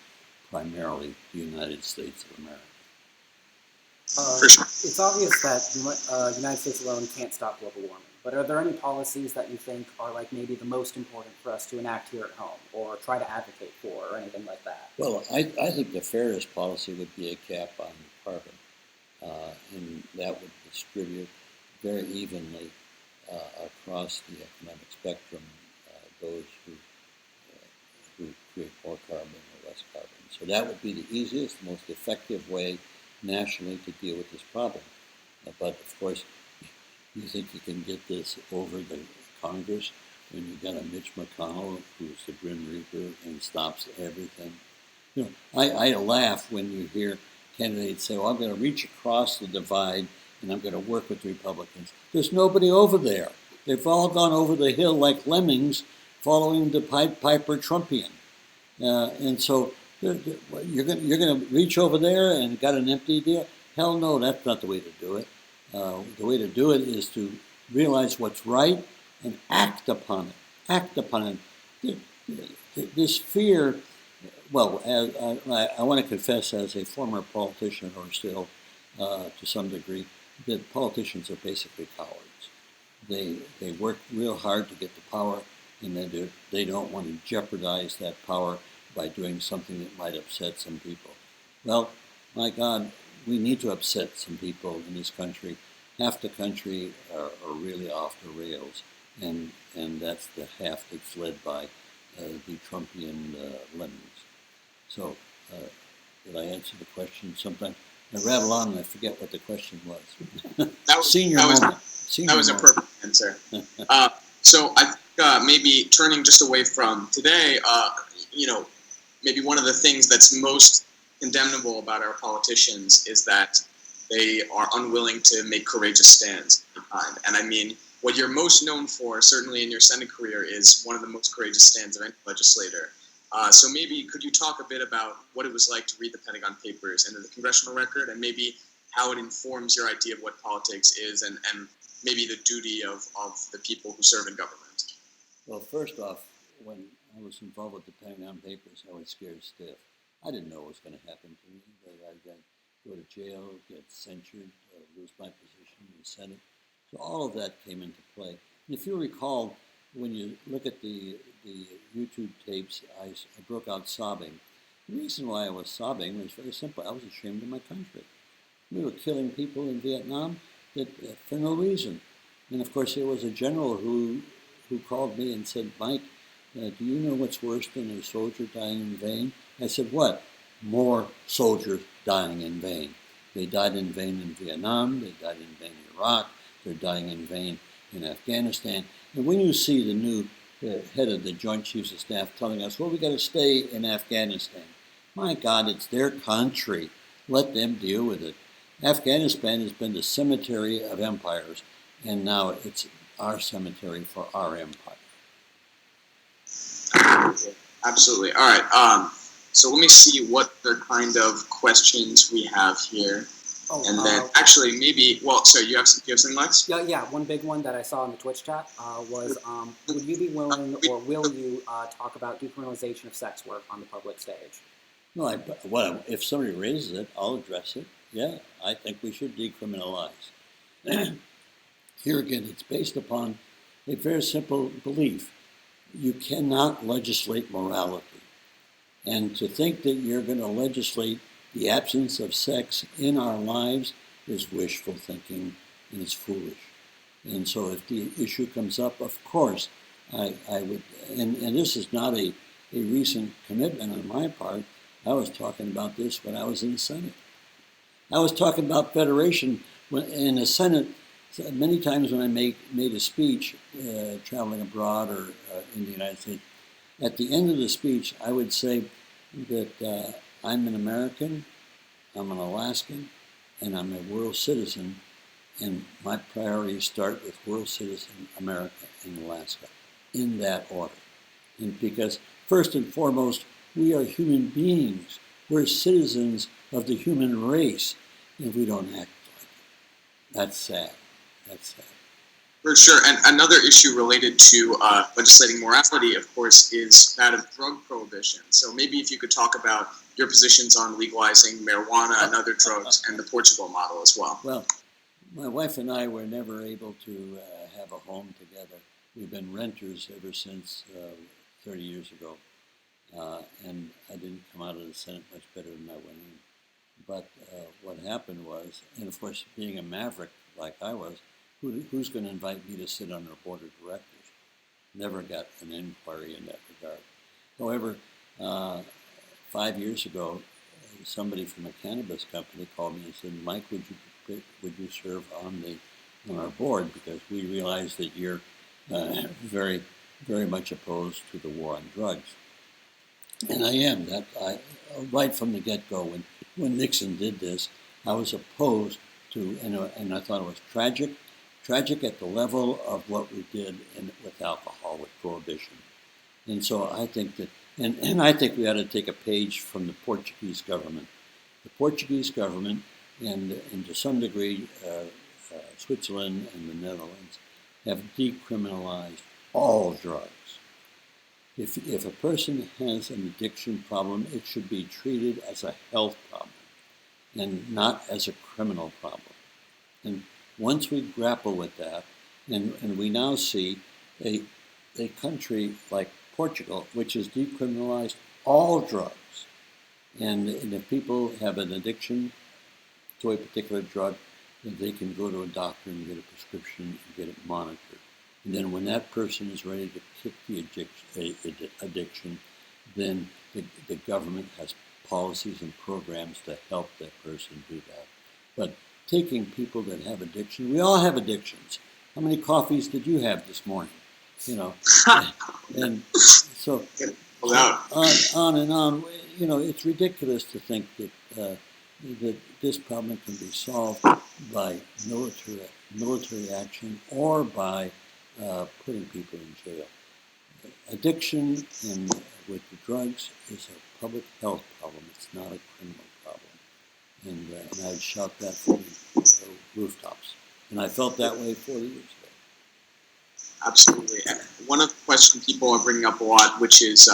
primarily the United States of America. For sure. It's obvious that the United States alone can't stop global warming. But are there any policies that you think are like maybe the most important for us to enact here at home, or try to advocate for, or anything like that? Well, I think the fairest policy would be a cap on carbon, and that would distribute very evenly across the economic spectrum those who create more carbon or less carbon. So that would be the easiest, most effective way nationally to deal with this problem. But of course, you think you can get this over the Congress when you got a Mitch McConnell who's the Grim Reaper and stops everything? You know, I laugh when you hear candidates say, well, I'm going to reach across the divide and I'm going to work with Republicans. There's nobody over there. They've all gone over the hill like lemmings following the Piper Trumpian. And so you're going to reach over there and got an empty deal? Hell no, that's not the way to do it. The way to do it is to realize what's right and act upon it. Act upon it. This fear, well, I want to confess as a former politician, or still to some degree, that politicians are basically cowards. They work real hard to get the power, and they don't want to jeopardize that power by doing something that might upset some people. Well, my God, we need to upset some people in this country. Half the country are really off the rails, and that's the half that's led by the Trumpian lemmings. So, did I answer the question? Sometimes I rattle on and I forget what the question was. That was Senior that was, moment. Senior that was a moment. perfect answer. So I think maybe turning just away from today, maybe one of the things that's most condemnable about our politicians is that they are unwilling to make courageous stands. And I mean, what you're most known for, certainly in your Senate career, is one of the most courageous stands of any legislator. So maybe could you talk a bit about what it was like to read the Pentagon Papers and the Congressional Record, and maybe how it informs your idea of what politics is, and maybe the duty of the people who serve in government? Well, first off, when I was involved with the Pentagon Papers, I was scared stiff. I didn't know what was going to happen to me, that I'd go to jail, get censured, lose my position in the Senate. So all of that came into play. And if you recall, when you look at the YouTube tapes, I broke out sobbing. The reason why I was sobbing was very simple. I was ashamed of my country. We were killing people in Vietnam for no reason. And of course, there was a general who called me and said, Mike, do you know what's worse than a soldier dying in vain? I said, what? More soldiers dying in vain. They died in vain in Vietnam. They died in vain in Iraq. They're dying in vain in Afghanistan. And when you see the new head of the Joint Chiefs of Staff telling us, well, we got to stay in Afghanistan. My God, it's their country. Let them deal with it. Afghanistan has been the cemetery of empires, and now it's our cemetery for our empire. Absolutely. All right. So let me see what other kind of questions we have here. Oh, And then actually maybe, well, so you have something, Lex? Yeah, one big one that I saw in the Twitch chat was, would you be willing, or will you talk about decriminalization of sex work on the public stage? No, if somebody raises it, I'll address it. Yeah, I think we should decriminalize. Here again, it's based upon a very simple belief. You cannot legislate morality. And to think that you're going to legislate the absence of sex in our lives is wishful thinking, and it's foolish. And so if the issue comes up, of course, I would, and this is not a recent commitment on my part. I was talking about this when I was in the Senate. I was talking about federation in the Senate. Many times when I made a speech traveling abroad or in the United States, at the end of the speech, I would say that I'm an American, I'm an Alaskan, and I'm a world citizen, And my priorities start with world citizen America and Alaska, in that order. And because first and foremost, we are human beings. We're citizens of the human race, and we don't act like it. That's sad. That's sad. For sure. And another issue related to legislating morality, of course, is that of drug prohibition. So maybe if you could talk about your positions on legalizing marijuana and other drugs and the Portugal model as well. Well, my wife and I were never able to have a home together. We've been renters ever since 30 years ago. And I didn't come out of the Senate much better than I went in. But what happened was, and of course, being a maverick like I was, who's going to invite me to sit on their board of directors? Never got an inquiry in that regard. However, 5 years ago, somebody from a cannabis company called me and said, "Mike, would you serve on our board, because we realize that you're very, very much opposed to the war on drugs." And I am. Right from the get-go, when Nixon did this, I was opposed to, and I thought it was tragic at the level of what we did with alcohol, with prohibition. And so I think that, and I think we ought to take a page from the Portuguese government. The Portuguese government, and to some degree Switzerland and the Netherlands, have decriminalized all drugs. If a person has an addiction problem, it should be treated as a health problem and not as a criminal problem. And once we grapple with that, and we now see a country like Portugal, which has decriminalized all drugs, and if people have an addiction to a particular drug, then they can go to a doctor and get a prescription and get it monitored. And then when that person is ready to kick the addiction, then the government has policies and programs to help that person do that. But taking people that have addiction, we all have addictions. How many coffees did you have this morning? And so on and on. It's ridiculous to think that this problem can be solved by military action or by putting people in jail. Addiction with the drugs is a public health problem. It's not a criminal problem. And I'd shout that from the rooftops. And I felt that way 40 years ago. Absolutely. And one of the questions people are bringing up a lot, which is,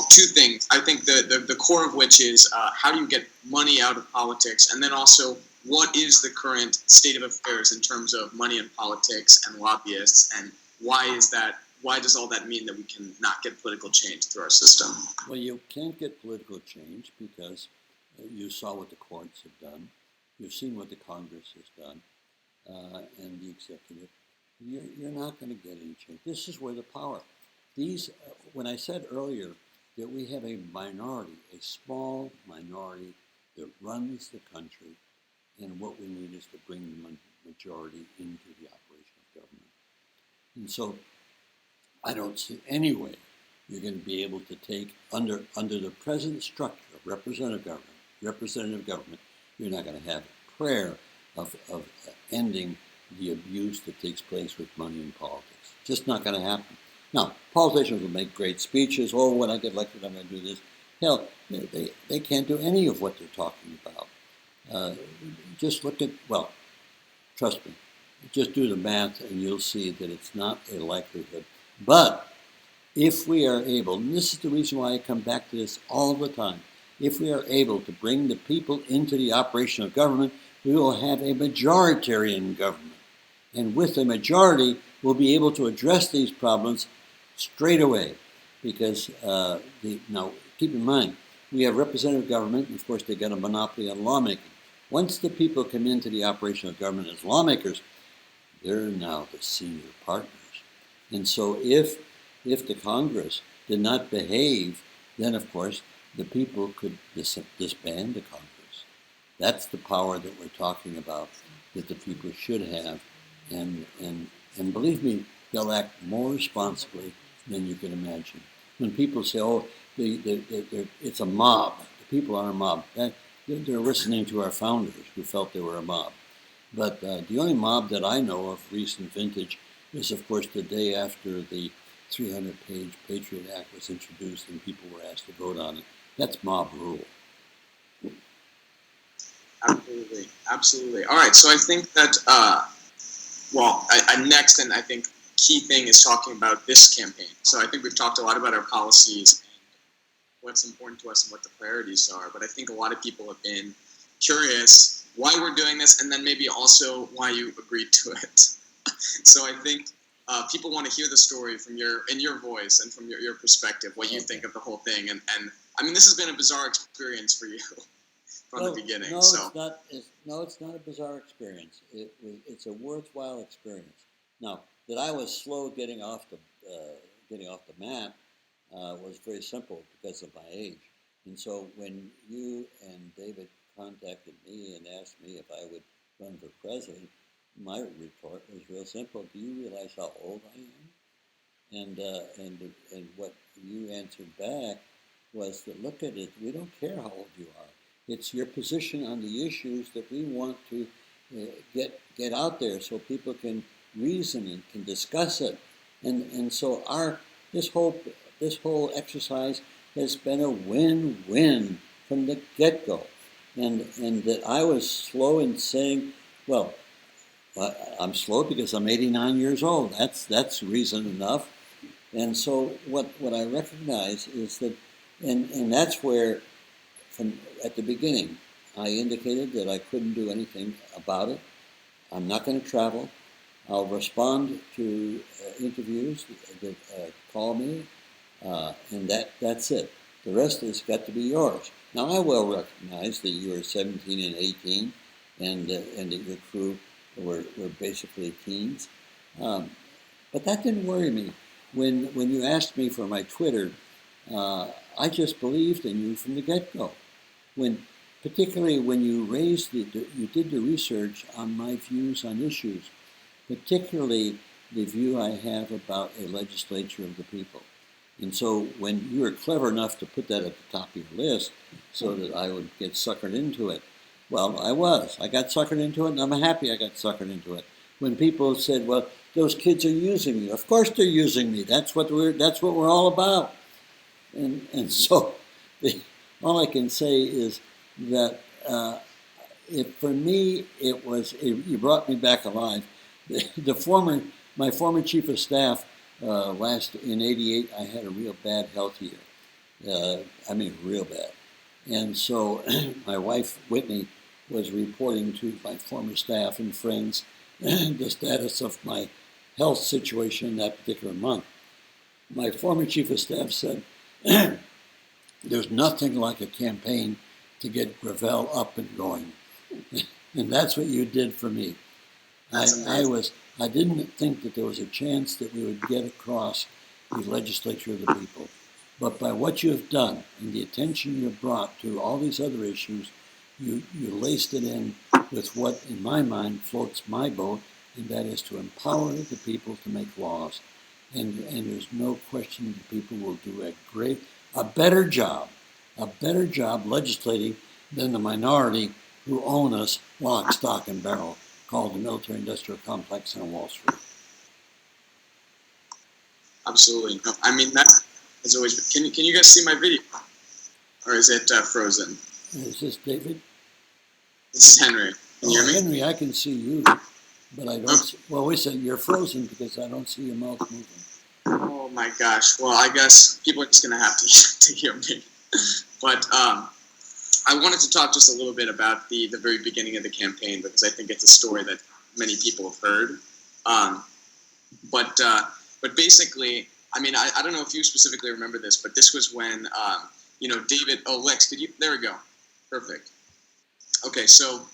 two things. I think the core of which is how do you get money out of politics? And then also, what is the current state of affairs in terms of money in politics and lobbyists? And why does all that mean that we can not get political change through our system? Well, you can't get political change because you saw what the courts have done. You've seen what the Congress has done and the executive. You're not going to get any change. This is where the power. When I said earlier that we have a minority, a small minority that runs the country, and what we need is to bring the majority into the operation of government. And so I don't see any way you're going to be able to take, under the present structure of representative government, you're not going to have a prayer of ending the abuse that takes place with money in politics. Just not going to happen. Now, politicians will make great speeches. Oh, when I get elected, I'm going to do this. Hell, they can't do any of what they're talking about. Just look at, trust me, just do the math and you'll see that it's not a likelihood. But if we are able, and this is the reason why I come back to this all the time, if we are able to bring the people into the operation of government, we will have a majoritarian government. And with a majority, we'll be able to address these problems straight away. Because, now, keep in mind, we have representative government, and of course they got a monopoly on lawmaking. Once the people come into the operation of government as lawmakers, they're now the senior partners. And so if the Congress did not behave, then of course the people could disband the Congress. That's the power that we're talking about, that the people should have. And believe me, they'll act more responsibly than you can imagine. When people say, oh, it's a mob, the people are a mob, they're listening to our founders who felt they were a mob. But the only mob that I know of recent vintage is, of course, the day after the 300-page Patriot Act was introduced and people were asked to vote on it. That's mob rule. Absolutely, absolutely. All right, so I think that next and I think key thing is talking about this campaign. So I think we've talked a lot about our policies and what's important to us and what the priorities are. But I think a lot of people have been curious why we're doing this, and then maybe also why you agreed to it. So I think people want to hear the story from your voice and from your perspective, what you think of the whole thing. And I mean, this has been a bizarre experience for you from the beginning. No, so. it's not a bizarre experience. It's a worthwhile experience. Now, that I was slow getting off the map was very simple because of my age. And so when you and David contacted me and asked me if I would run for president, my retort was real simple. Do you realize how old I am? And what you answered back was that, look at it, we don't care how old you are. It's your position on the issues that we want to get out there so people can reason and can discuss it. And so this whole exercise has been a win-win from the get-go. And that I was slow in saying, well, I'm slow because I'm 89 years old. That's reason enough. And so what I recognize is that, and that's where, from at the beginning, I indicated that I couldn't do anything about it. I'm not going to travel. I'll respond to interviews that call me, and that's it. The rest has got to be yours. Now, I will recognize that you are 17 and 18, and that your crew were basically teens. But that didn't worry me. When you asked me for my Twitter, I just believed in you from the get-go. Particularly when you you did the research on my views on issues, particularly the view I have about a legislature of the people. And so when you were clever enough to put that at the top of your list so that I would get suckered into it, well, I was. I got suckered into it, and I'm happy I got suckered into it. When people said, well, those kids are using me. Of course they're using me. That's what we're all about. And so all I can say is that for me, you brought me back alive. My former chief of staff, in '88, I had a real bad health year. I mean, real bad. And so my wife, Whitney, was reporting to my former staff and friends the status of my health situation that particular month. My former chief of staff said, there's nothing like a campaign to get Gravel up and going. And that's what you did for me. I didn't think that there was a chance that we would get across the legislature of the people. But by what you have done and the attention you have brought to all these other issues, you laced it in with what, in my mind, floats my boat, and that is to empower the people to make laws. And there's no question that people will do a better job legislating than the minority who own us lock, stock, and barrel, called the military-industrial complex on Wall Street. Absolutely. No, I mean, that has always been. Can you guys see my video? Or is it frozen? Is this David? This is Henry. Can you hear me? Henry, I can see you, but I don't. Well, wait a second. You're frozen because I don't see your mouth moving. Oh my gosh. Well, I guess people are just going to have to hear me. But I wanted to talk just a little bit about the very beginning of the campaign, because I think it's a story that many people have heard. But basically, I mean, I don't know if you specifically remember this, but this was when, David, Lex, there we go. Perfect. Okay, so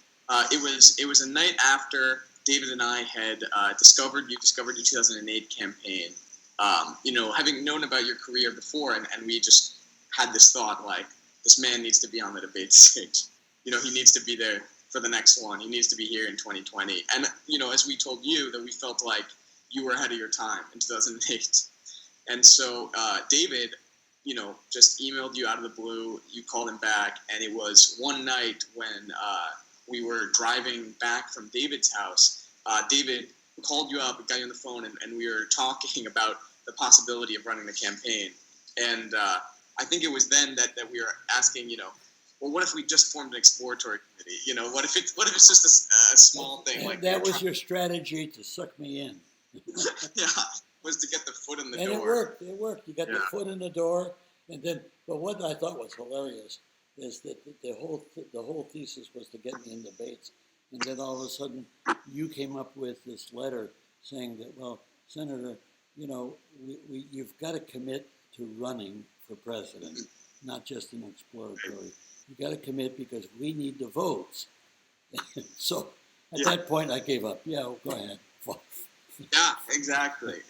it was a night after David and I had discovered your 2008 campaign. Having known about your career before, and we just had this thought, like, this man needs to be on the debate stage. He needs to be there for the next one. He needs to be here in 2020. And, as we told you, that we felt like you were ahead of your time in 2008. And so David, just emailed you out of the blue. You called him back, and it was one night when we were driving back from David's house, David called you up, got you on the phone, and we were talking about the possibility of running the campaign. And I think it was then that we were asking, well, what if we just formed an exploratory committee? What if it's just a small thing? And like that was your strategy to suck me in. yeah, was to get the foot in the And door. it worked. You got the Yeah. foot in the door, and then. But what I thought was hilarious is that the whole thesis was to get me in debates, and then all of a sudden you came up with this letter saying that, well, Senator, you've got to commit to running for president, not just an exploratory. You got to commit because we need the votes. So at that point, I gave up. Yeah, go ahead. Yeah, exactly.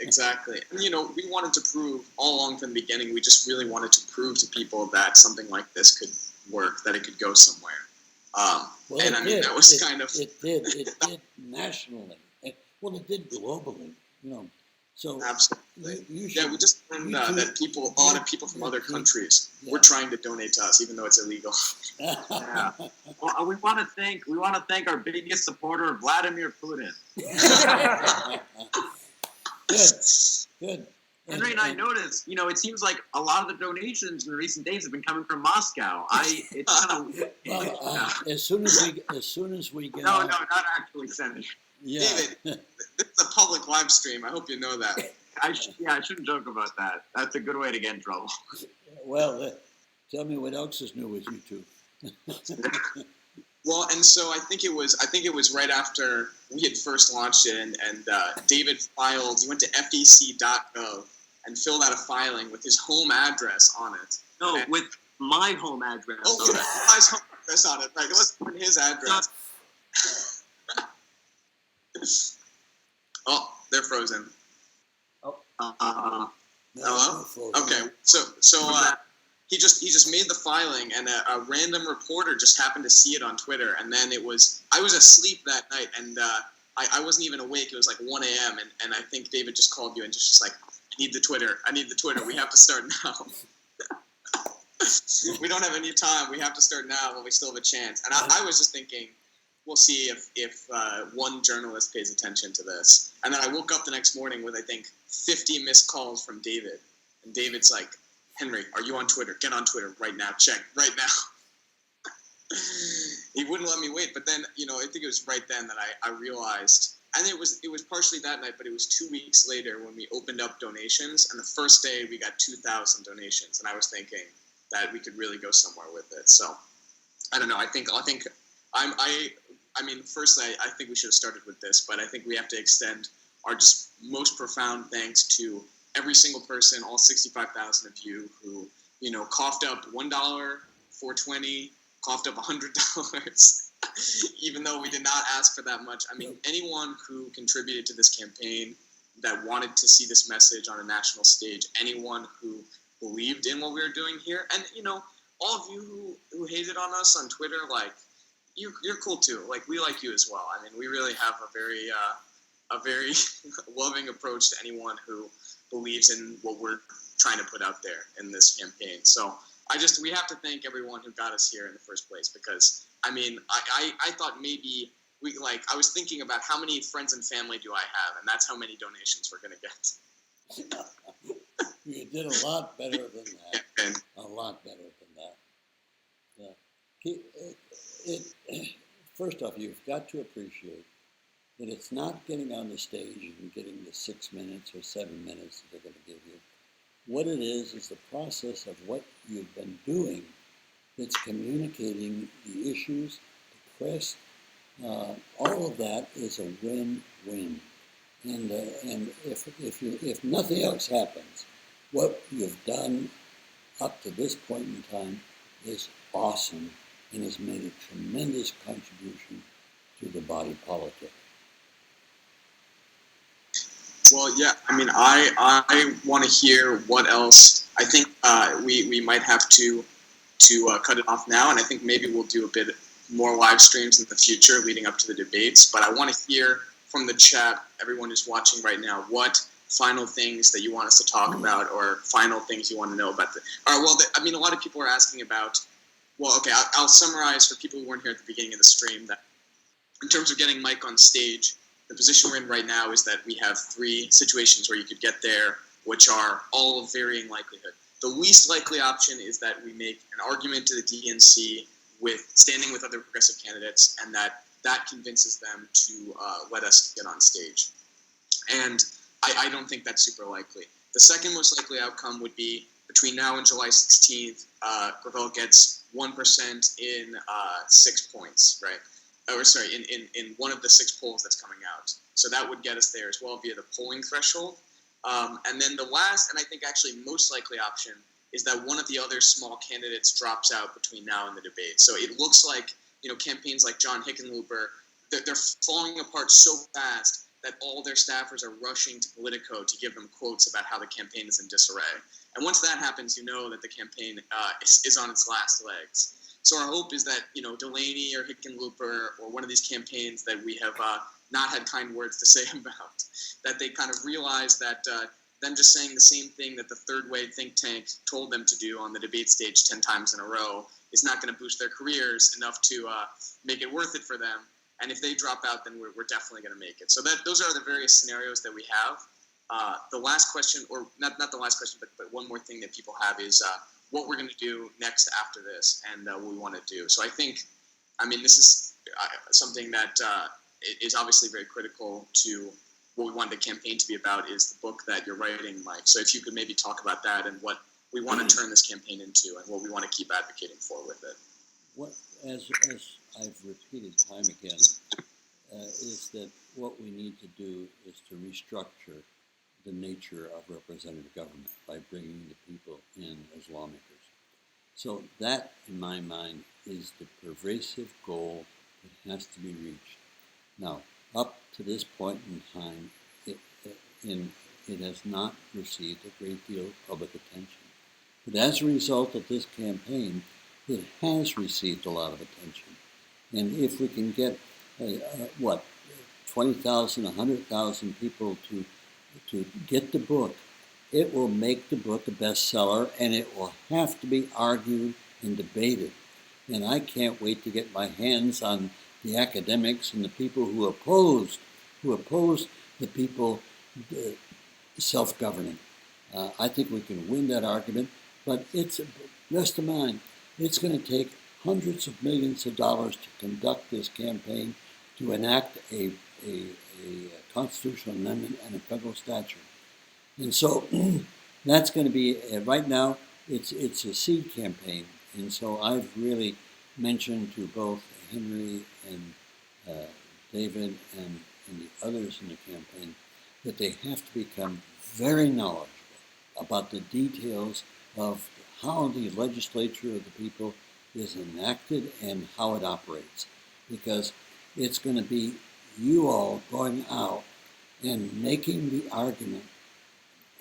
And we wanted to prove all along from the beginning. We just really wanted to prove to people that something like this could work, that it could go somewhere. Well, and it I mean, did. that was kind of It did nationally. Well, it did globally. So absolutely. you should. Yeah, we just learned you two- that a lot of people from other countries were trying to donate to us, even though it's illegal. Yeah. Well, we want to thank our biggest supporter, Vladimir Putin. Good. Henry and I noticed, it seems like a lot of the donations in recent days have been coming from Moscow. It's kind of Well, as soon as we get no, out, not actually, Senator. yeah. David, this is a public live stream. I hope you know that. I shouldn't joke about that. That's a good way to get in trouble. Well, tell me what else is new with YouTube. Well, and so I think it was right after we had first launched it, and David he went to fec.gov and filled out a filing with his home address on it. No, And- with my home address. Oh, on yeah, it. his home address on it. Right, let's put his address. Oh, they're frozen. Hello? Okay, so he just made the filing, and a random reporter just happened to see it on Twitter, and then I was asleep that night, and I wasn't even awake. It was like 1 a.m., and I think David just called you and just like, I need the Twitter. We have to start now. We don't have any time. We have to start now while we still have a chance. And I was just thinking, we'll see if one journalist pays attention to this. And then I woke up the next morning with, I think, 50 missed calls from David. And David's like, Henry, are you on Twitter? Get on Twitter right now. Check right now. He wouldn't let me wait. But then, I think it was right then that I realized, and it was partially that night, but it was 2 weeks later when we opened up donations. And the first day we got 2,000 donations. And I was thinking that we could really go somewhere with it. So I don't know. Firstly, I think we should have started with this, but I think we have to extend our just most profound thanks to every single person, all 65,000 of you who, coughed up $1, $4.20, coughed up $100, even though we did not ask for that much. I mean, anyone who contributed to this campaign, that wanted to see this message on a national stage, anyone who believed in what we were doing here, and, all of you who hated on us on Twitter, like, you're cool too. Like, we like you as well. I mean, we really have a very loving approach to anyone who believes in what we're trying to put out there in this campaign. So we have to thank everyone who got us here in the first place, because I mean, I thought maybe I was thinking about how many friends and family do I have, and that's how many donations we're gonna get. You did a lot better than that. And A lot better than that. Yeah. First off, you've got to appreciate that it's not getting on the stage and getting the 6 minutes or 7 minutes that they're going to give you. What it is the process of what you've been doing that's communicating the issues, the press, all of that is a win-win. And if nothing else happens, what you've done up to this point in time is awesome and has made a tremendous contribution to the body politic. well, yeah, I mean, I want to hear what else. I think we might have to cut it off now, and I think maybe we'll do a bit more live streams in the future leading up to the debates. But I want to hear from the chat, everyone who's watching right now, what final things that you want us to talk about, or final things you want to know about. All right, well, a lot of people are asking about. Well, okay, I'll summarize for people who weren't here at the beginning of the stream that in terms of getting Mike on stage, the position we're in right now is that we have 3 situations where you could get there, which are all of varying likelihood. The least likely option is that we make an argument to the DNC with standing with other progressive candidates, and that convinces them to let us get on stage. And I don't think that's super likely. The second most likely outcome would be between now and July 16th, Gravel gets 1% in 6 points, right? Or sorry, in one of the 6 polls that's coming out. So that would get us there as well via the polling threshold. And then the last, and I think actually most likely option, is that one of the other small candidates drops out between now and the debate. So it looks like, campaigns like John Hickenlooper, they're falling apart so fast that all their staffers are rushing to Politico to give them quotes about how the campaign is in disarray. And once that happens, you know that the campaign is on its last legs. So our hope is that, Delaney or Hickenlooper or one of these campaigns that we have not had kind words to say about, that they kind of realize that them just saying the same thing that the third way think tank told them to do on the debate stage 10 times in a row is not going to boost their careers enough to make it worth it for them. And if they drop out, then we're definitely going to make it. So those are the various scenarios that we have. The last question, or not the last question, but one more thing that people have is what we're going to do next after this and what we want to do. So this is something that is obviously very critical to what we want the campaign to be about, is the book that you're writing, Mike. So if you could maybe talk about that and what we want to turn this campaign into and what we want to keep advocating for with it. As I've repeated time again, is that what we need to do is to restructure the nature of representative government by bringing the people in as lawmakers. So that, in my mind, is the pervasive goal that has to be reached. Now, up to this point in time, it has not received a great deal of public attention. But as a result of this campaign, it has received a lot of attention. And if we can get, 20,000, 100,000 people to get the book, it will make the book a bestseller, and it will have to be argued and debated. And I can't wait to get my hands on the academics and the people who opposed the people self-governing. I think we can win that argument, but rest in mind, it's going to take hundreds of millions of dollars to conduct this campaign, to enact a constitutional amendment and a federal statute. And so that's going to be, right now, it's a seed campaign. And so I've really mentioned to both Henry and David and the others in the campaign that they have to become very knowledgeable about the details of how the legislature of the people is enacted and how it operates. Because it's going to be you all going out and making the argument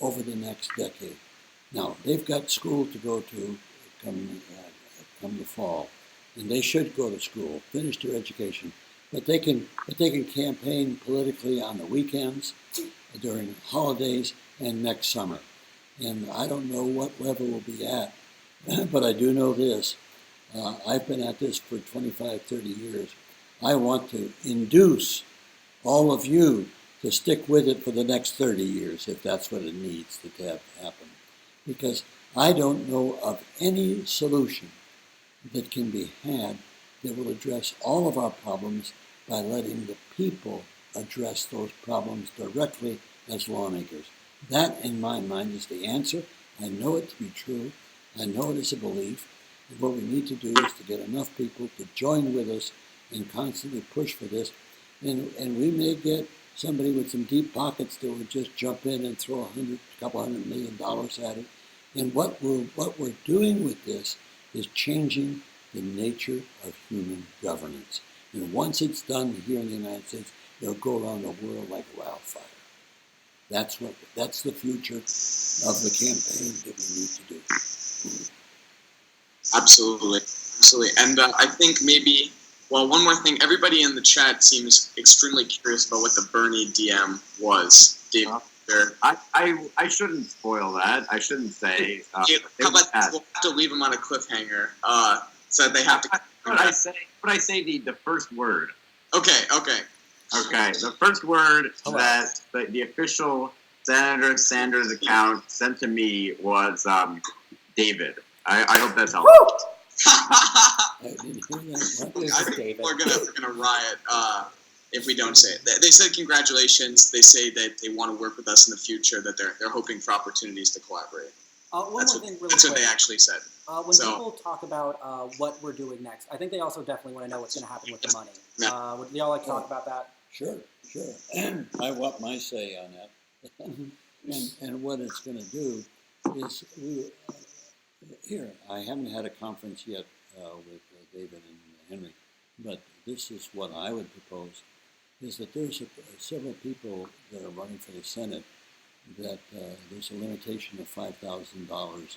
over the next decade. Now, they've got school to go to come the fall, and they should go to school, finish their education. But they can campaign politically on the weekends, during holidays, and next summer. And I don't know what level we'll be at, but I do know this. I've been at this for 25, 30 years. I want to induce all of you to stick with it for the next 30 years, if that's what it needs to have happen. Because I don't know of any solution that can be had that will address all of our problems by letting the people address those problems directly as lawmakers. That, in my mind, is the answer. I know it to be true. I know it is a belief. And what we need to do is to get enough people to join with us and constantly push for this. And we may get somebody with some deep pockets that would just jump in and throw a couple $100 million at it. And what we're doing with this is changing the nature of human governance. And once it's done here in the United States, it'll go around the world like wildfire. That's the future of the campaign that we need to do. Absolutely. And I think maybe, one more thing. Everybody in the chat seems extremely curious about what the Bernie DM was. Dave, I shouldn't spoil that. I shouldn't say. How about we'll have to leave them on a cliffhanger, so they have to. But I say the first word. Okay. Okay, the first word Hello. that the official Senator Sanders account sent to me was David. I hope that's helpful. I didn't hear that. What? This I is think David. people are gonna riot if we don't say it. They said congratulations. They say that they want to work with us in the future. That they're hoping for opportunities to collaborate. One That's more what, thing, really that's what quick. they actually said. When So- people talk about what we're doing next, I think they also definitely want to know what's going to happen with the money. Yeah. Would y'all like to talk about that? Sure. I want my say on that. and what it's going to do is here. I haven't had a conference yet with David and Henry, but this is what I would propose: is that there's several people that are running for the Senate that there's a limitation of $5,000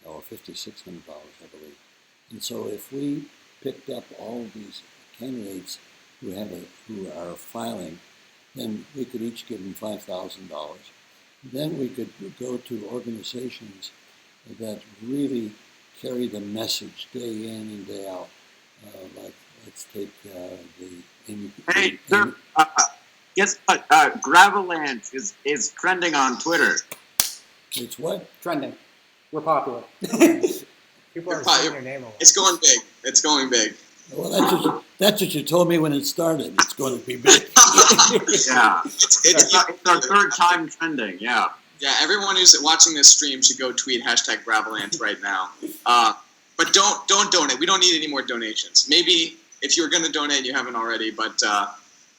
or $5,600, I believe. And so if we picked up all of these candidates who are filing, then we could each give them $5,000. Then we could go to organizations that really carry the message day in and day out. Like, let's take Hey, sir, guess what? Gravalanche is trending on Twitter. It's what? Trending. We're popular. People are You're saying fine. your name a lot. It's going big. It's going big. Well, that's what you told me when it started. It's going to be big. Yeah, It's it's our third time trending. Yeah. Yeah, everyone who's watching this stream should go tweet #Gravalanche right now. But don't donate. We don't need any more donations. Maybe if you're going to donate, you haven't already. But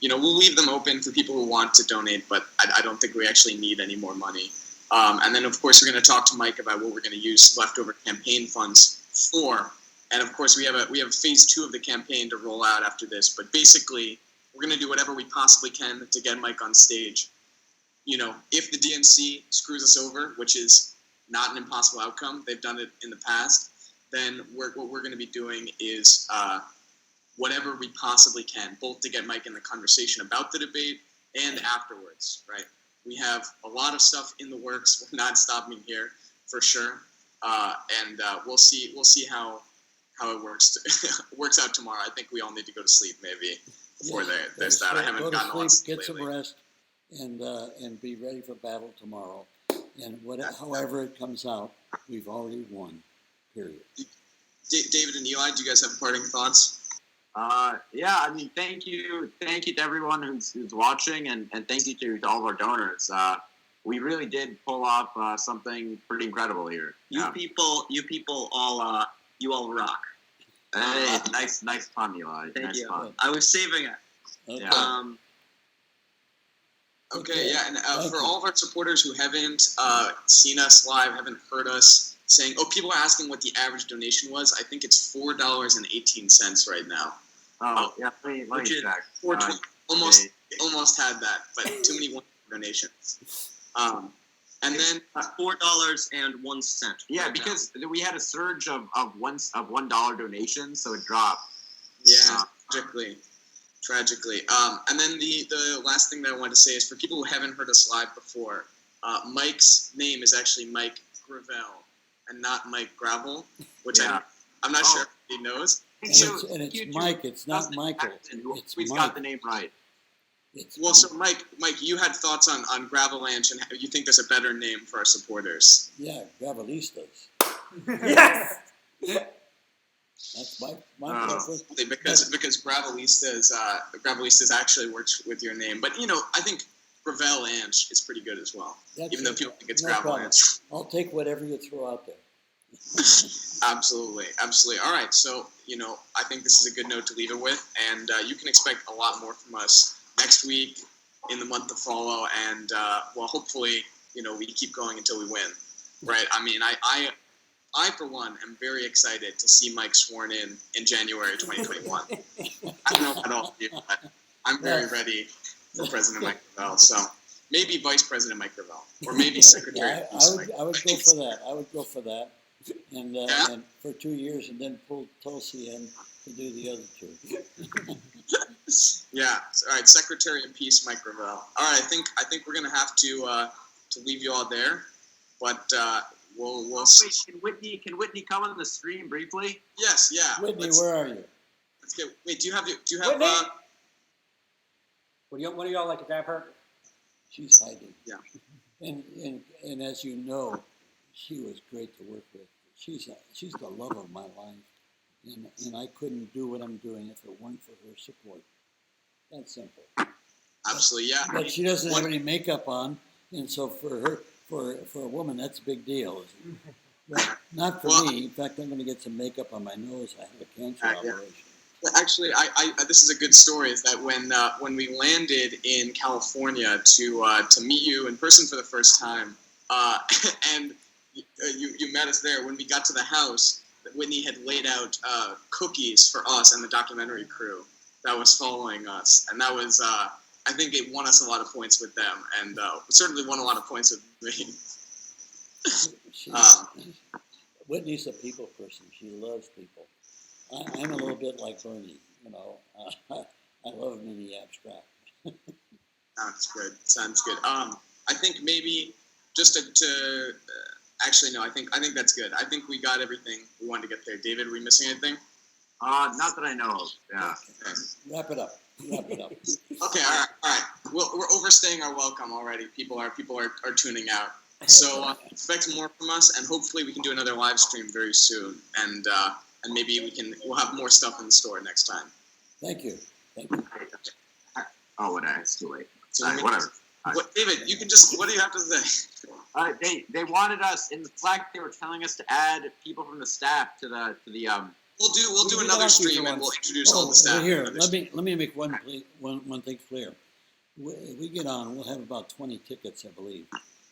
we'll leave them open for people who want to donate. But I don't think we actually need any more money. And then of course we're going to talk to Mike about what we're going to use leftover campaign funds for. And of course we have phase 2 of the campaign to roll out after this. But basically, we're going to do whatever we possibly can to get Mike on stage. If the DNC screws us over, which is not an impossible outcome, they've done it in the past, then what we're going to be doing is whatever we possibly can, both to get Mike in the conversation about the debate and afterwards, right? We have a lot of stuff in the works. We're not stopping here, for sure. And we'll see how it works out tomorrow. I think we all need to go to sleep maybe before there's that. I haven't go to gotten a lot of sleep, sleep get some lately. rest, and be ready for battle tomorrow. And however it comes out, we've already won. Period. David and Eli, do you guys have parting thoughts? Yeah, I mean, thank you to everyone who's watching, and thank you to all of our donors. We really did pull off something pretty incredible here. You people all you all rock. Hey, nice pun, Eli. Thank nice you. pun. I was saving it. Okay. Yeah. Okay, yeah, and for all of our supporters who haven't seen us live, haven't heard us saying, people are asking what the average donation was. I think it's $4.18 right now. Oh, yeah. Let me Which is check. Almost had that, but too many donations. And then $4.01. Yeah, right because we had a surge of $1 donations, so it dropped. yeah, tragically. And then the last thing that I wanted to say is for people who haven't heard us live before, Mike's name is actually Mike Gravel and not Mike Gravel, which Yeah. I'm not sure if he knows. And it's Mike. It's not Michael. It's Who's Mike. got the name right? It's Well, so Mike, you had thoughts on Gravalanche, and you think there's a better name for our supporters. yeah, Gravalistas. Yes. That's my Oh. preference. Because Gravalistas actually works with your name, but I think Gravelanche is pretty good as well, That's even though it. people think it's No problem. Gravalanche. I'll take whatever you throw out there. Absolutely. All right, so I think this is a good note to leave it with, and you can expect a lot more from us next week, in the month to follow, and hopefully we keep going until we win, right? I mean, I for one am very excited to see Mike sworn in January 2021. I don't know about all of you, but I'm very ready for President Mike Gravel. So maybe Vice President Mike Gravel, or maybe Secretary Yeah, of Peace Mike I would go for that. I would go for that. And, Yeah? and for 2 years, and then pull Tulsi in to do the other two. Yeah. All right. Secretary of Peace, Mike Gravel. All right. I think we're gonna have to leave you all there, but we'll. Wait, can Whitney come on the stream briefly? Yes. Yeah. Whitney, let's where are you? get. Wait. Do you have? Whitney? What do y'all like to grab her? She's hiding. Yeah. And as you know, she was great to work with. She's the love of my life, and I couldn't do what I'm doing if it weren't for her support. That's simple. Absolutely, yeah. But she doesn't have any makeup on, and so for her, for a woman, that's a big deal. Isn't it? But not for Well, me. In fact, I'm going to get some makeup on my nose. I have a cancer Yeah. operation. Actually, I this is a good story. Is that when we landed in California to meet you in person for the first time, and you met us there. When we got to the house, Whitney had laid out cookies for us and the documentary crew that was following us, and that was I think it won us a lot of points with them, and certainly won a lot of points with me. Whitney's a people person. She loves people. I'm a little bit like Bernie. You know, I love him in the abstract. Sounds good. Sounds good. I think maybe just to actually no. I think that's good. I think we got everything we wanted to get there. David, are we missing anything? Not that I know of. Yeah. Okay. Wrap it up. Okay. All right. We're overstaying our welcome already. People are tuning out. So expect more from us, and hopefully we can do another live stream very soon, and maybe we'll have more stuff in the store next time. Thank you. Thank you. Oh, whatever. It's too late. So Whatever. David, you can what do you have to say? They wanted us in the Slack. They were telling us to add people from the staff to the We'll do do another that stream, future and we'll ones. introduce all the staff. Here, let me make one thing clear. We get on. We'll have about 20 tickets, I believe,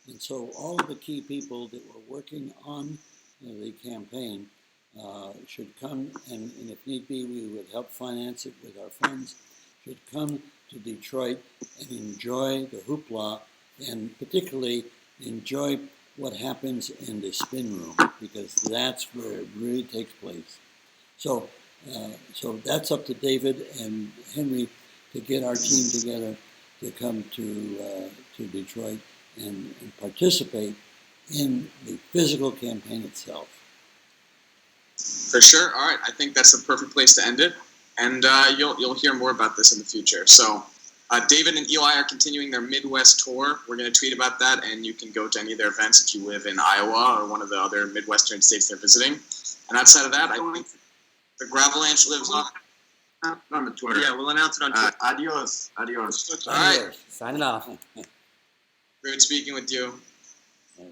and so all of the key people that were working on the campaign should come, and if need be, we would help finance it with our funds. Should come to Detroit and enjoy the hoopla, and particularly enjoy what happens in the spin room, because that's where it really takes place. So that's up to David and Henry to get our team together to come to Detroit and participate in the physical campaign itself. For sure. All right. I think that's the perfect place to end it, and you'll hear more about this in the future. So. David and Eli are continuing their Midwest tour. We're going to tweet about that, and you can go to any of their events if you live in Iowa or one of the other Midwestern states they're visiting. And outside of that, I think the Gravalanche lives on. on the Twitter. Yeah, we'll announce it on Twitter. Adios. All right. Signing off. Great speaking with you. Okay.